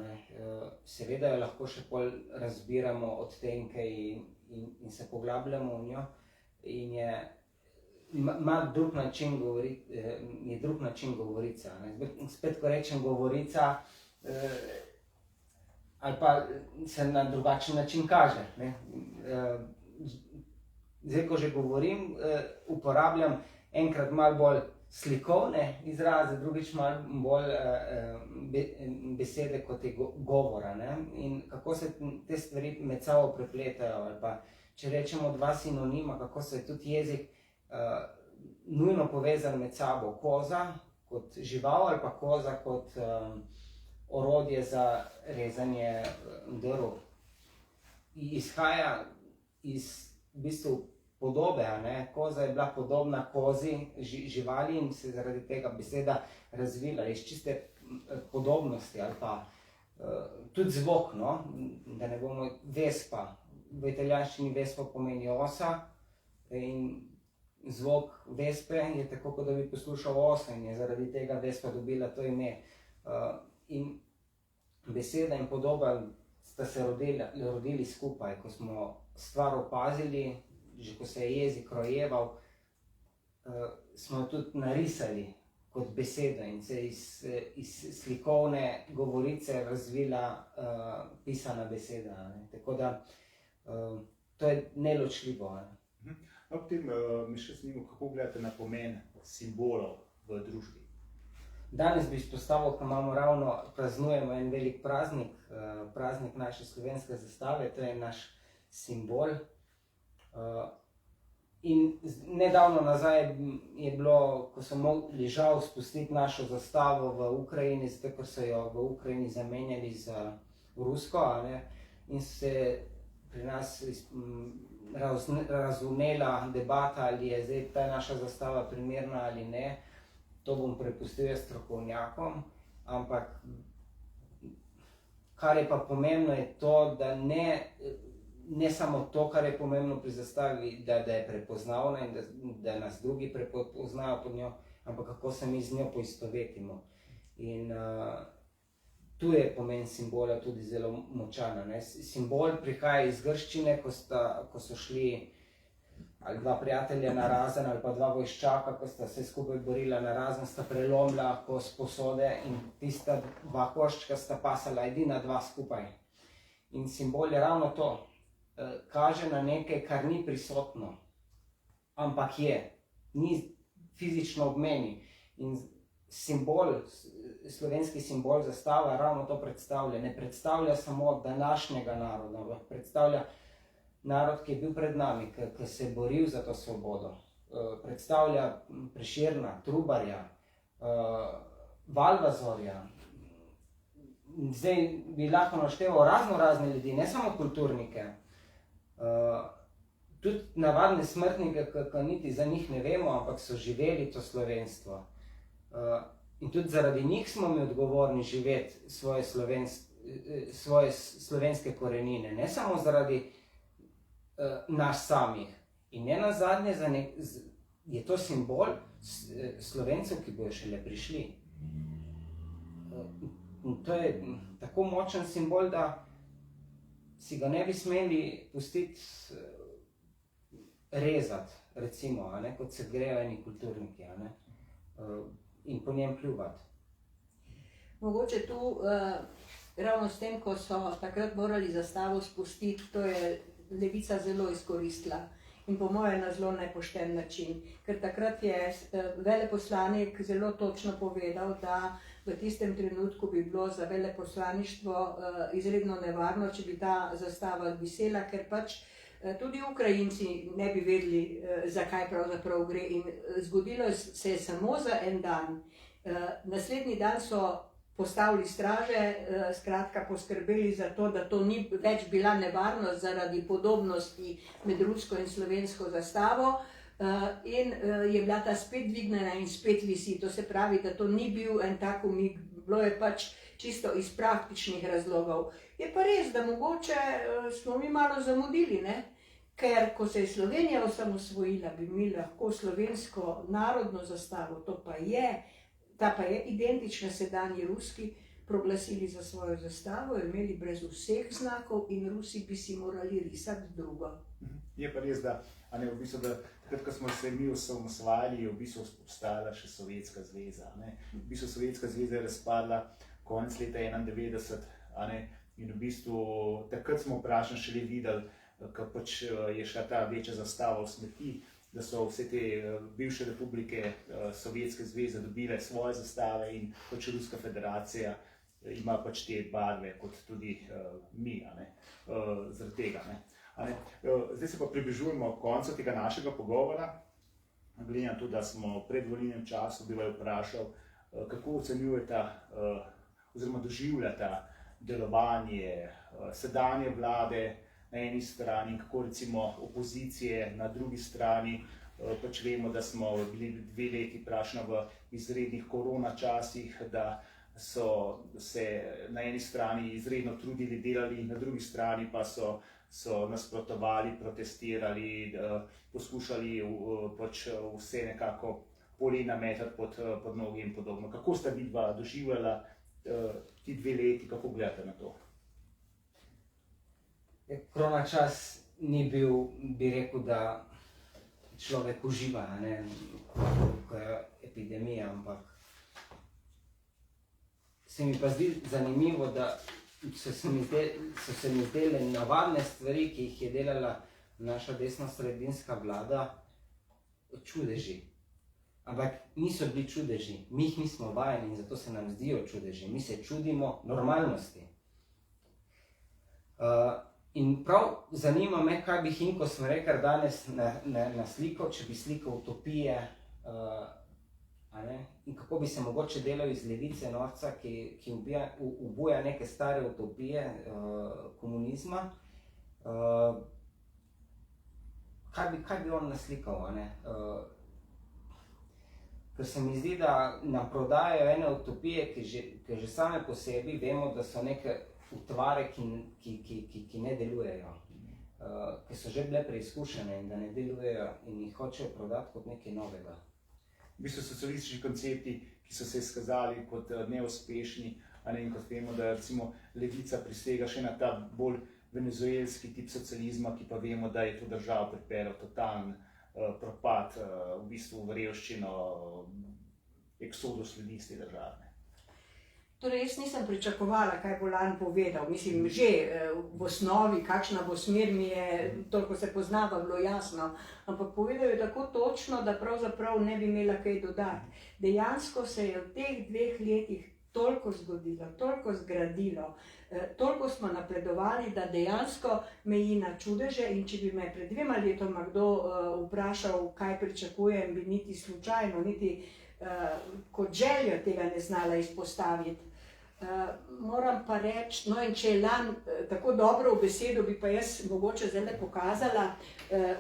seveda jo lahko še pol razbiramo odtenke in se poglabljamo v njo in ima drug način govorica. Spet, ko rečem govorica, ali pa se na drugačen način kaže. Zdaj, ko že govorim, uporabljam enkrat malo bolj slikovne izraze, drugič malo bolj besede kot je govora. In kako se te stvari med sabo prepletajo, ali pa če rečemo dva sinonima, kako se je tudi jezik nujno povezan med sabo. Koza kot žival ali pa koza kot orodje za rezanje drv. Izhaja iz v bistvu podobe, koza je bila podobna kozi živali in se zaradi tega beseda razvila iz čiste podobnosti ali pa tudi zvok, no? Da ne bomo vespa. V italijanščini vespa pomeni osa in zvok vespe je tako, kot da bi poslušal osa in je zaradi tega vespa dobila to ime. In beseda in podoba sta se rodili skupaj, ko smo stvar opazili, že ko se je jezik rojeval, smo tudi narisali kot beseda in se iz slikovne govorice razvila pisana beseda. Ne? Tako da to je neločljivo. Ne? Ob tem mi še zanima, kako gledate na pomen simbolov v družbi? Danes bi izpostavil, ko praznujemo en velik praznik, praznik naše slovenske zastave, to je naš simbol. In nedavno nazaj je bilo, ko so mogli žal spustiti našo zastavo v Ukrajini, zato ker so jo v Ukrajini zamenjali za rusko, ne? In se pri nas razvnela debata, ali je zdaj ta naša zastava primerna ali ne. To bom prepustil strokovnjakom, ampak kar je pa pomembno je to, da ne samo to, kar je pomembno pri zastavi, da je prepoznavna in da nas drugi prepoznajo pod njo, ampak kako se mi z njo poistovetimo. In tu je pomen simbola tudi zelo močan. Simbol prihaja iz grščine, ko so šli ali dva prijatelja narazen ali pa dva vojščaka, ko sta se skupaj borila narazen, sta prelomila kos posode in tista dva koščka sta pasala edina dva skupaj. In simbol je ravno to, kaže na nekaj, kar ni prisotno, ampak je, ni fizično ob meni. In simbol, slovenski simbol zastava ravno to predstavlja. Ne predstavlja samo današnjega naroda, ampak predstavlja narod, ki je bil pred nami, ki se je boril za to svobodo. Predstavlja Prešerna, Trubarja, Valvazorja. Zdaj bi lahko našteval razne ljudi, ne samo kulturnike, tudi navadne smrtnike, ki niti za njih ne vemo, ampak so živeli to slovenstvo. In tudi zaradi njih smo mi odgovorni živeti svoje slovenske korenine, ne samo zaradi nas samih. In ne nazadnje je to simbol Slovencev, ki bojo šele prišli. To je tako močen simbol, da si ga ne bi smeli pustiti rezati, recimo, kot se grejo eni kulturniki, in po njem pljuvati. Mogoče tu ravno s tem, ko so takrat morali zastavo spustiti, to je Levica zelo izkoristila in po mojem na zelo nepošten način, ker takrat je veleposlanik zelo točno povedal, da v tistem trenutku bi bilo za veleposlaništvo izredno nevarno, če bi ta zastava visela, ker pač tudi Ukrajinci ne bi vedeli, zakaj pravzaprav gre. In zgodilo se je samo za en dan. Naslednji dan so postavili straže, skratka poskrbeli za to, da to ni več bila nevarnost zaradi podobnosti med rusko in slovensko zastavo, in je bila ta spet dvignjena in spet visi. To se pravi, da to ni bil en tak umik, bilo je pač čisto iz praktičnih razlogov. Je pa res, da mogoče smo mi malo zamudili, ne? Ker ko se je Slovenija osamosvojila, bi mi lahko slovensko narodno zastavo, ta pa je identična sedanji ruski, proglasili za svojo zastavo, imeli brez vseh znakov in Rusi bi si morali risati drugo. Je pa res, da takrat, ko smo se mi osamosvajali, je v bistvu obstajala še Sovjetska zveza. V bistvu Sovjetska zveza je razpadla konec leta 1991, in v bistvu takrat smo vprašanje šele videli, ko pač je šla ta večja zastava v smeti, da so vse te bivše republike Sovjetske zveze dobile svoje zastave in pač Ruska federacija ima pač te barve kot tudi mi, zaradi tega. Zdaj se pa približujemo koncu tega našega pogovora. Glede na to, da smo v predvolilnem času bi vas vprašal, kako ocenjujete oziroma doživljate delovanje sedanje vlade na eni strani in kako recimo opozicije na drugi strani. Pač vemo, da smo bili 2 leti praktično v izrednih korona časih, da so se na eni strani izredno trudili, delali, na drugi strani pa so nasprotovali, protestirali, poskušali pač vse nekako polena metati pod noge in podobno. Kako sta vidva doživljala ti 2 leti, kako gledate na to? Korona čas ni bil, bi rekel, da človek uživa, ko je epidemija, ampak se mi pa zdi zanimivo, da so se mi zdele navadne stvari, ki jih je delala naša desnosredinska vlada, čudeži. Ampak niso bili čudeži, mi jih nismo vajeni in zato se nam zdijo čudeži. Mi se čudimo normalnosti. In prav zanima me, kaj bi Hinko Smrekar danes naslikal, če bi slikal utopije, in kako bi se mogoče delal iz levice norca, ki ubuja neke stare utopije komunizma. Kaj bi on naslikal? Ker se mi zdi, da nam prodajajo ene utopije, ki že same po sebi vemo, da so neke utvare, ki ne delujejo, ki so že bile preizkušene in da ne delujejo in jih hočejo prodati kot nekaj novega. V bistvu socialistični koncepti, ki so se izkazali kot neuspešni, in kot vemo, da recimo levica prisega še na ta bolj venezuelski tip socializma, ki pa vemo, da je to državo pripeljal totalen propad, v bistvu v revščino, eksodus ljudi iz te države. Torej, jaz nisem pričakovala, kaj bo Lan povedal. Mislim, že v osnovi, kakšna bo smer, mi je, toliko se poznava, bilo jasno. Ampak povedal je tako točno, da pravzaprav ne bi imela kaj dodati. Dejansko se je v teh 2 letih toliko zgodilo, toliko zgradilo, toliko smo napredovali, da dejansko meji na čudeže. In če bi me pred 2 letoma kdo vprašal, kaj pričakujem, bi niti slučajno, niti kot željo tega ne znala izpostaviti. Moram pa reči, no in če je Lan tako dobro v besedo, bi pa jaz mogoče zdaj pokazala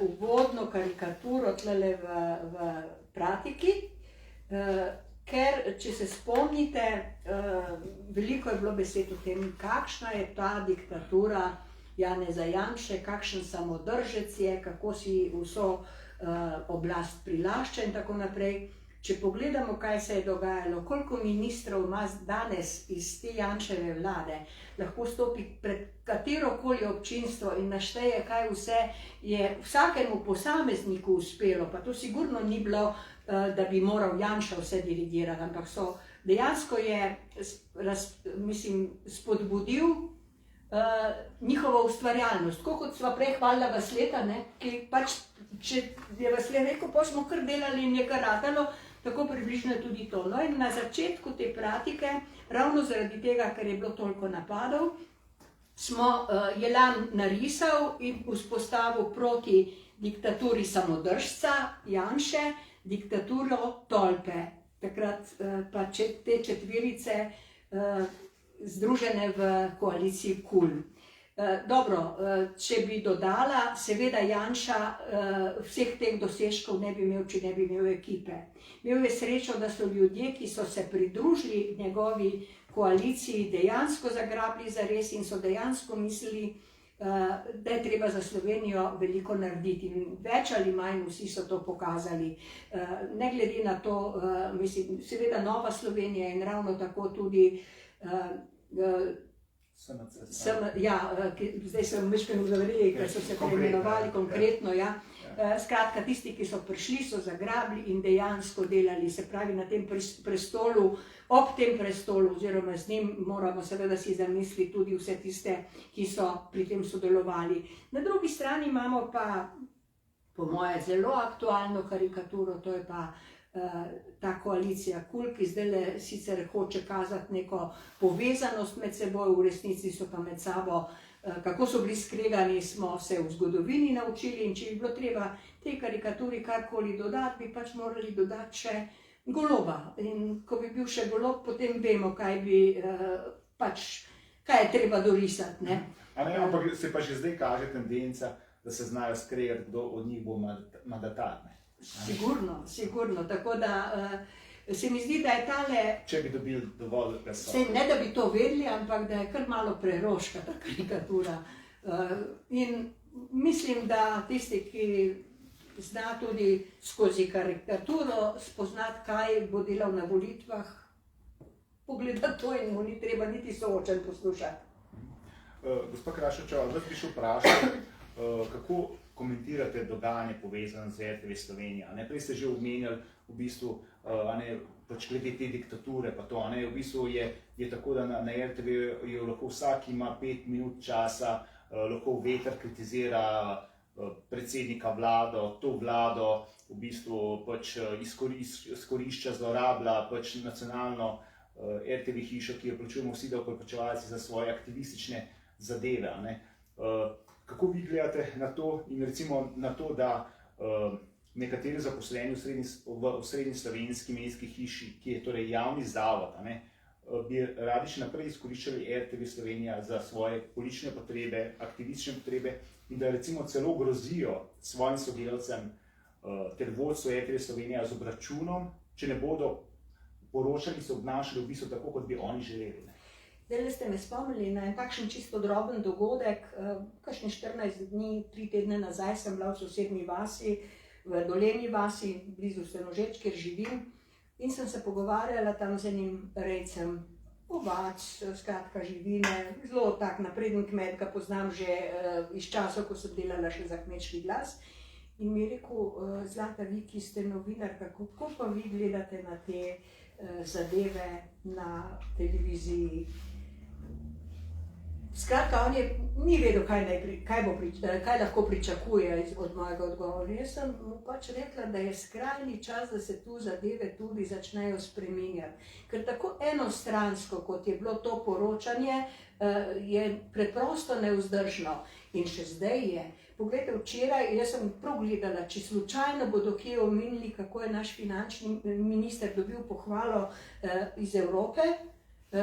uvodno karikaturo tlele v Pratiki, ker, če se spomnite, veliko je bilo besed o tem, kakšna je ta diktatura Janeza Janše, kakšen samodržec je, kako si vso oblast prilašča in tako naprej. Če pogledamo, kaj se je dogajalo, koliko ministrov ima danes iz te Janševe vlade, lahko stopi pred katerokoli občinstvo in našteje, kaj vse je vsakemu posamezniku uspelo, pa to sigurno ni bilo, da bi moral Janša vse dirigirati, ampak dejansko je, spodbudil njihovo ustvarjalnost. Tako kot sva prej hvalila Vasleta, ki pač, če je Vaslet rekel, pa smo kar delali in je kar ratalo, tako približno je tudi to. No in na začetku te Pratike, ravno zaradi tega, ker je bilo toliko napadov, je Lan narisal in vzpostavil proti diktaturi samodržca Janše diktaturo Tolpe. Takrat pa te četverice združene v koaliciji KUL. Dobro, če bi dodala, seveda Janša vseh teh dosežkov ne bi imel, če ne bi imel ekipe. Imel je srečo, da so ljudje, ki so se pridružili njegovi koaliciji, dejansko zagrabili zares in so dejansko mislili, da je treba za Slovenijo veliko narediti. In več ali manj vsi so to pokazali. Ne glede na to, seveda Nova Slovenija in ravno tako tudi zdaj sem mišljeno zavrili, ker so se preimenovali konkretno, skratka, tisti, ki so prišli, so zagrabili in dejansko delali, se pravi na tem prestolu, ob tem prestolu, oziroma z njim moramo seveda si zamisliti tudi vse tiste, ki so pri tem sodelovali. Na drugi strani imamo pa, po moje, zelo aktualno karikaturo, to je pa ta koalicija KUL, ki zdaj sicer hoče kazati neko povezanost med seboj, v resnici so pa med sabo, kako so bili skregani, smo se v zgodovini naučili in če bi bilo treba tej karikaturi karkoli dodati, bi pač morali dodati še Goloba. In ko bi bil še Golob, potem vemo, kaj je treba dorisati. Ampak se pa že zdaj kaže tendenca, da se znajo skregati, kdo od njih bo mandatar. Sigurno. Tako da se mi zdi, da je tale, Če bi dobili dovolj glasov. ne da bi to vedeli, ampak da je kar malo preroška ta karikatura. In mislim, da tisti, ki zna tudi skozi karikaturo spoznati, kaj bo delal na volitvah, pogleda to in mu ni treba niti soočen poslušati. Gospa Krašovčeva, vas bi še vprašal, kako komentirate dogajanje povezano z RTV Slovenija? Prej ste že omenjali v bistvu, pač glede te diktature, pa to, v bistvu je tako, da na RTV lahko vsak ima 5 minut časa, lahko veter kritizira predsednika vlado, to vlado v bistvu pač izkorišča, zlorablja pač nacionalno RTV hišo, ki jo plačujemo vsi davkoplačevalci za svoje aktivistične zadeve. Kako vi gledate na to in recimo na to, da nekateri zaposleni v Osrednji slovenski medijski hiši, ki je torej javni zavod, bi radi še naprej izkoriščali RTV Slovenija za svoje politične potrebe, aktivistične potrebe in da recimo celo grozijo svojim sodelavcem ter vodstvu RTV Slovenija z obračunom, če ne bodo poročali, se obnašali v bistvu tako, kot bi oni želeli. Zdaj ste me spomnili na en takšen čisto droben dogodek. Kakšni 14 dni, 3 tedne nazaj sem bila v sosednji vasi, v Dolenji vasi, blizu Senožeč, kjer živim. In sem se pogovarjala tam z enim rejcem ovac, skratka živine, zelo tak napreden kmet, ga poznam že iz časov, ko sem delala še za Kmečki glas. In mi je rekel, Zlata, vi, ki ste novinarka, kako pa vi gledate na te zadeve na televiziji? Skratka, on ni vedel, kaj lahko pričakuje od mojega odgovora. Jaz sem mu pač rekla, da je skrajni čas, da se tu zadeve tudi začnejo spreminjati. Ker tako enostransko, kot je bilo to poročanje, je preprosto nevzdržno. In še zdaj je. Poglejte, včeraj, jaz sem prav gledala, če slučajno bodo kje omenili, kako je naš finančni minister dobil pohvalo iz Evrope,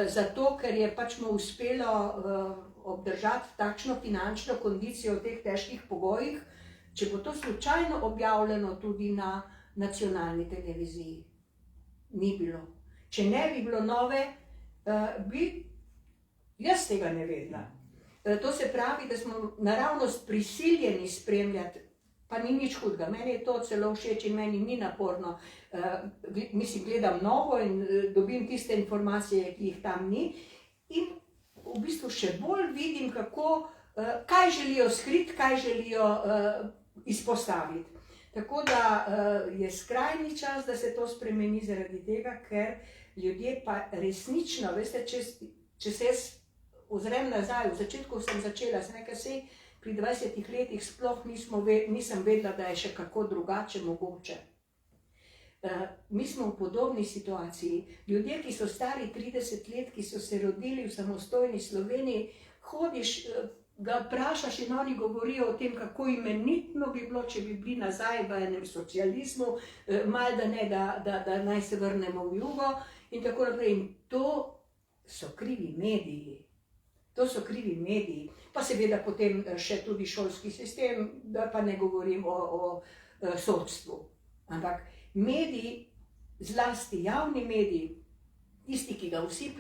zato, ker je pač mu uspelo obdržati takšno finančno kondicijo v teh težkih pogojih, če bo to slučajno objavljeno tudi na nacionalni televiziji. Ni bilo. Če ne bi bilo nove, bi jaz tega ne vedela. To se pravi, da smo naravnost prisiljeni spremljati, pa ni nič hudega. Meni je to celo všeč in meni ni naporno. Mislim, gledam novo in dobim tiste informacije, ki jih tam ni. In v bistvu še bolj vidim, kaj želijo skriti, kaj želijo izpostaviti. Tako da je skrajni čas, da se to spremeni zaradi tega, ker ljudje pa resnično, veste, če se jaz ozrem nazaj, v začetku sem začela, pri 20 letih sploh nisem vedela, da je še kako drugače mogoče. Mi smo v podobni situaciji. Ljudje, ki so stari 30 let, ki so se rodili v samostojni Sloveniji, hodiš, ga vprašaš in oni govorijo o tem, kako imenitno bi bilo, če bi bili nazaj v enem socializmu, malda ne, da naj se vrnemo v jugo in tako naprej. In to so krivi mediji. To so krivi mediji, pa seveda potem še tudi šolski sistem, da pa ne govorim o sodstvu. Ampak mediji, zlasti javni mediji, tisti, ki ga vsi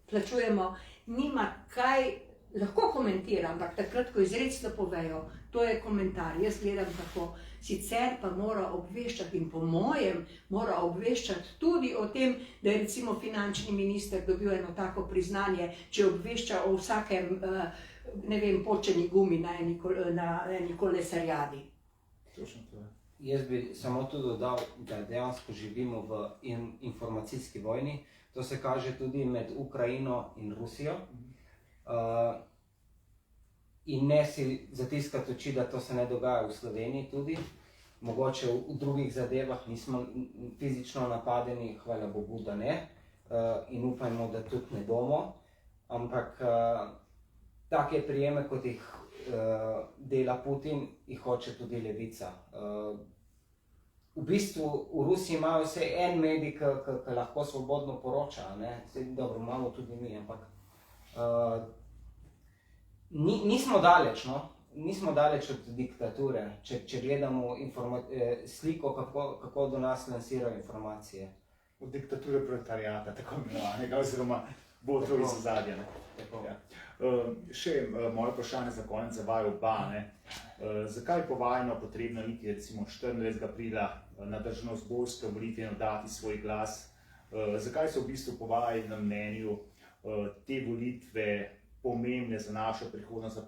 plačujemo, nima kaj, lahko komentira, ampak takrat, ko izrecno povejo, to je komentar, jaz gledam tako. Sicer pa mora obveščati in po mojem mora obveščati tudi o tem, da je recimo finančni minister dobil eno tako priznanje, če obvešča o vsakem, ne vem, počeni gumi na eni kolesarjadi. Jaz bi samo tu dodal, da dejansko živimo v informacijski vojni. To se kaže tudi med Ukrajino in Rusijo. In ne si zatiskati oči, da to se ne dogaja v Sloveniji tudi. Mogoče v drugih zadevah nismo fizično napadeni, hvala Bogu, da ne. In upajmo, da tudi ne bomo. Ampak take prijeme, kot jih dela Putin, jih hoče tudi levica. V bistvu v Rusiji imajo vse en medij, ki lahko svobodno poroča. Dobro, imamo tudi mi, ampak nismo daleč, no? nismo daleč od diktature, če gledamo sliko, kako do nas lansirajo informacije. Od diktature proletariata, tako imenovanega, oziroma botrov iz ozadja. Ja. Še moje vprašanje za konec za vaju oba. Zakaj je po vajno potrebno iti recimo 24. aprila na državnozborske volitve in oddati svoj glas? Zakaj so v bistvu po vajnem mnenju te volitve pomembne za našo prihodnost, za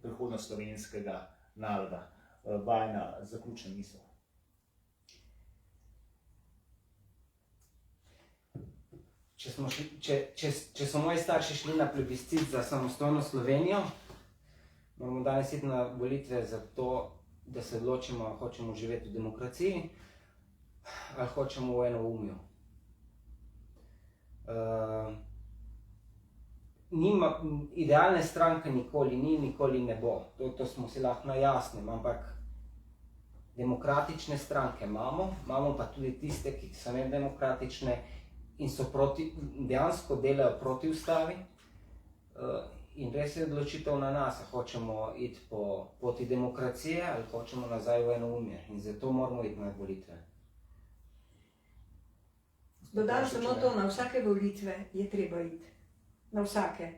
prihodnost slovenskega naroda? Vajna zaključna misel. Če so moji starši šli na plebiscit za samostojno Slovenijo, moramo danes iti na volitve za to, da se odločimo, ali hočemo živeti v demokraciji ali hočemo v enoumju. Idealne stranke nikoli ni, nikoli ne bo. To smo si lahko na jasnem, ampak demokratične stranke imamo pa tudi tiste, ki so nedemokratične in so dejansko delajo proti ustavi. In res je odločitev na nas, ali hočemo iti po poti demokracije ali hočemo nazaj v enoumje. In zato moramo iti na volitve. Dodam samo to, na vsake volitve je treba iti. Na vsake.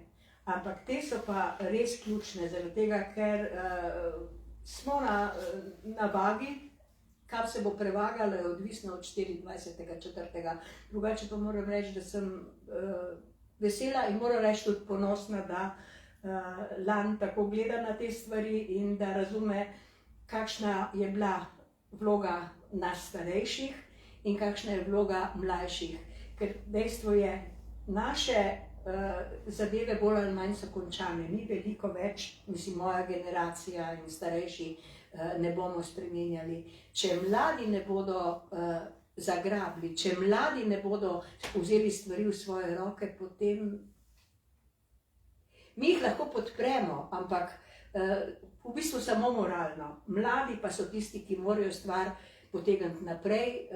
Ampak te so pa res ključne, zaradi tega, ker smo na vagi, kar se bo prevagalo, je odvisno od 24.4. Drugače pa moram reči, da sem vesela in moram reči tudi ponosna, da Lan tako gleda na te stvari in da razume, kakšna je bila vloga nas starejših in kakšna je vloga mlajših. Ker dejstvo je, naše zadeve bolj ali manj so končane, ni veliko več, mislim, moja generacija in starejši ne bomo spremenjali. Če mladi ne bodo zagrabili, če mladi ne bodo vzeli stvari v svoje roke, potem mi jih lahko podpremo, ampak v bistvu samo moralno. Mladi pa so tisti, ki morajo stvar potegniti naprej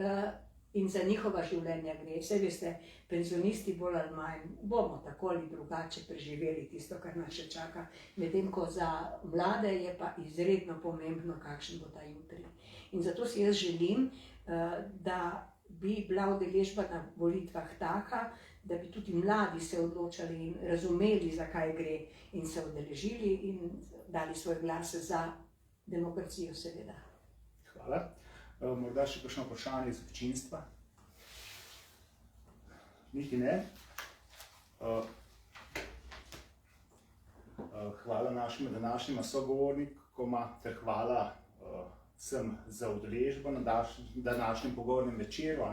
in za njihova življenja gre. Saj veste, penzionisti bolj ali manj bomo tako ali drugače preživeli tisto, kar nas še čaka. Medtem ko za mlade je pa izredno pomembno, kakšen bo ta jutri. In zato si jaz želim, da bi bila udeležba na volitvah taka, da bi tudi mladi se odločali in razumeli, zakaj gre in se udeležili in dali svoj glas za demokracijo, seveda. Hvala. Morda še kakšno vprašanje iz občinstva? Niti ne. Hvala našima današnjima sogovornikoma ter hvala vsem za udeležbo na današnjem pogovornem večeru.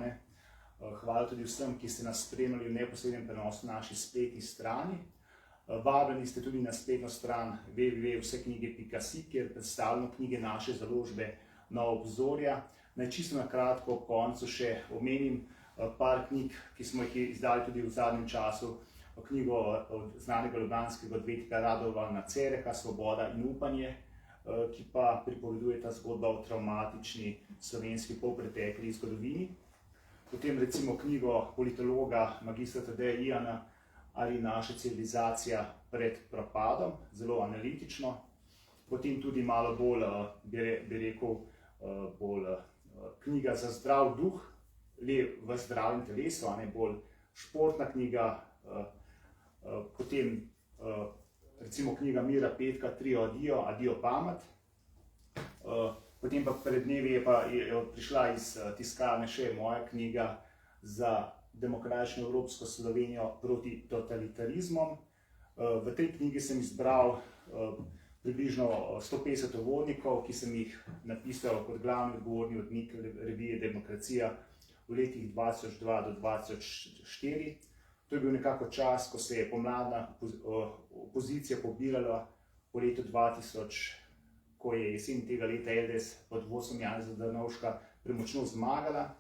Hvala tudi vsem, ki ste nas spremljali v neposrednem prenosu na naši spletni strani. Vabljeni ste tudi na spletno stran www.vseknjige.si, kjer predstavljamo knjige naše založbe Nova obzorja. Naj čisto na kratko ob koncu še omenim par knjig, ki smo jih izdali tudi v zadnjem času. Knjigo od znanega ljubljanskega odvetnika Radovana Cereha, Svoboda in upanje, ki pa pripoveduje ta zgodba o travmatični slovenski polpretekli zgodovini. Potem recimo knjigo politologa magistra Tadeja Ijana Ali naša civilizacija pred propadom, zelo analitično. Potem tudi malo bolj, bi rekel, knjiga za zdrav duh, le v zdravem telesu, bolj športna knjiga. Potem recimo knjiga Mira Petka Trio Adijo, Adijo pamet. Potem pa pred dnevi je prišla iz tiskarne še moja knjiga za demokratično Evropsko Slovenijo proti totalitarizmom. V tej knjigi sem izbral približno 150 uvodnikov, ki sem jih napisal kot glavni odgovorni urednik revije Demokracija v letih 2002 do 2004. To je bil nekako čas, ko se je pomladna opozicija pobirala po letu 2000, ko je jesen tega leta LDS pod vodstvom Janeza Drnovška premočno zmagala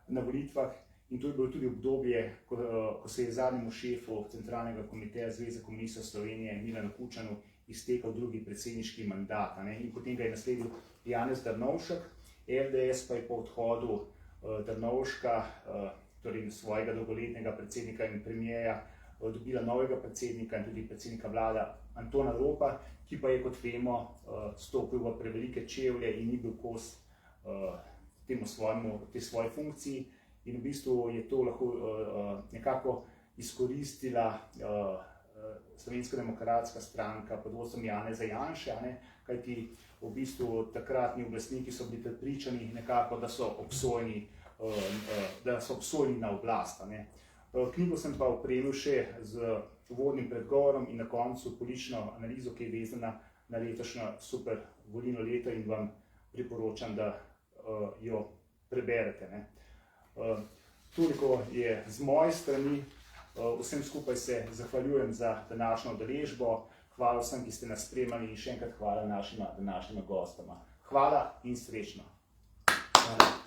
na volitvah. In to je bilo tudi obdobje, ko se je zadnjemu šefu Centralnega komiteja Zveze komunistov Slovenije Milanu Kučanu iztekel drugi predsedniški mandat. In potem ga je nasledil Janez Drnovšek. LDS pa je po odhodu Drnovška, torej svojega dolgoletnega predsednika in premierja, dobila novega predsednika in tudi predsednika vlade Antona Ropa, ki pa je, kot vemo, stopil v prevelike čevlje in ni bil kos tej svoji funkciji. In v bistvu je to lahko nekako izkoristila Slovenska demokratska stranka pod vodstvom Janeza Janše, kajti v bistvu takratni oblastniki so bili prepričani nekako, da so obsojeni na oblast. Knjigo sem pa opremil še z uvodnim predgovorom in na koncu politično analizo, ki je vezana na letošnjo super volilno leto in vam priporočam, da jo preberete. Toliko je z moje strani. Vsem skupaj se zahvaljujem za današnjo udeležbo. Hvala vsem, ki ste nas spremljali in še enkrat hvala našima današnjima gostoma. Hvala in srečno. Hvala.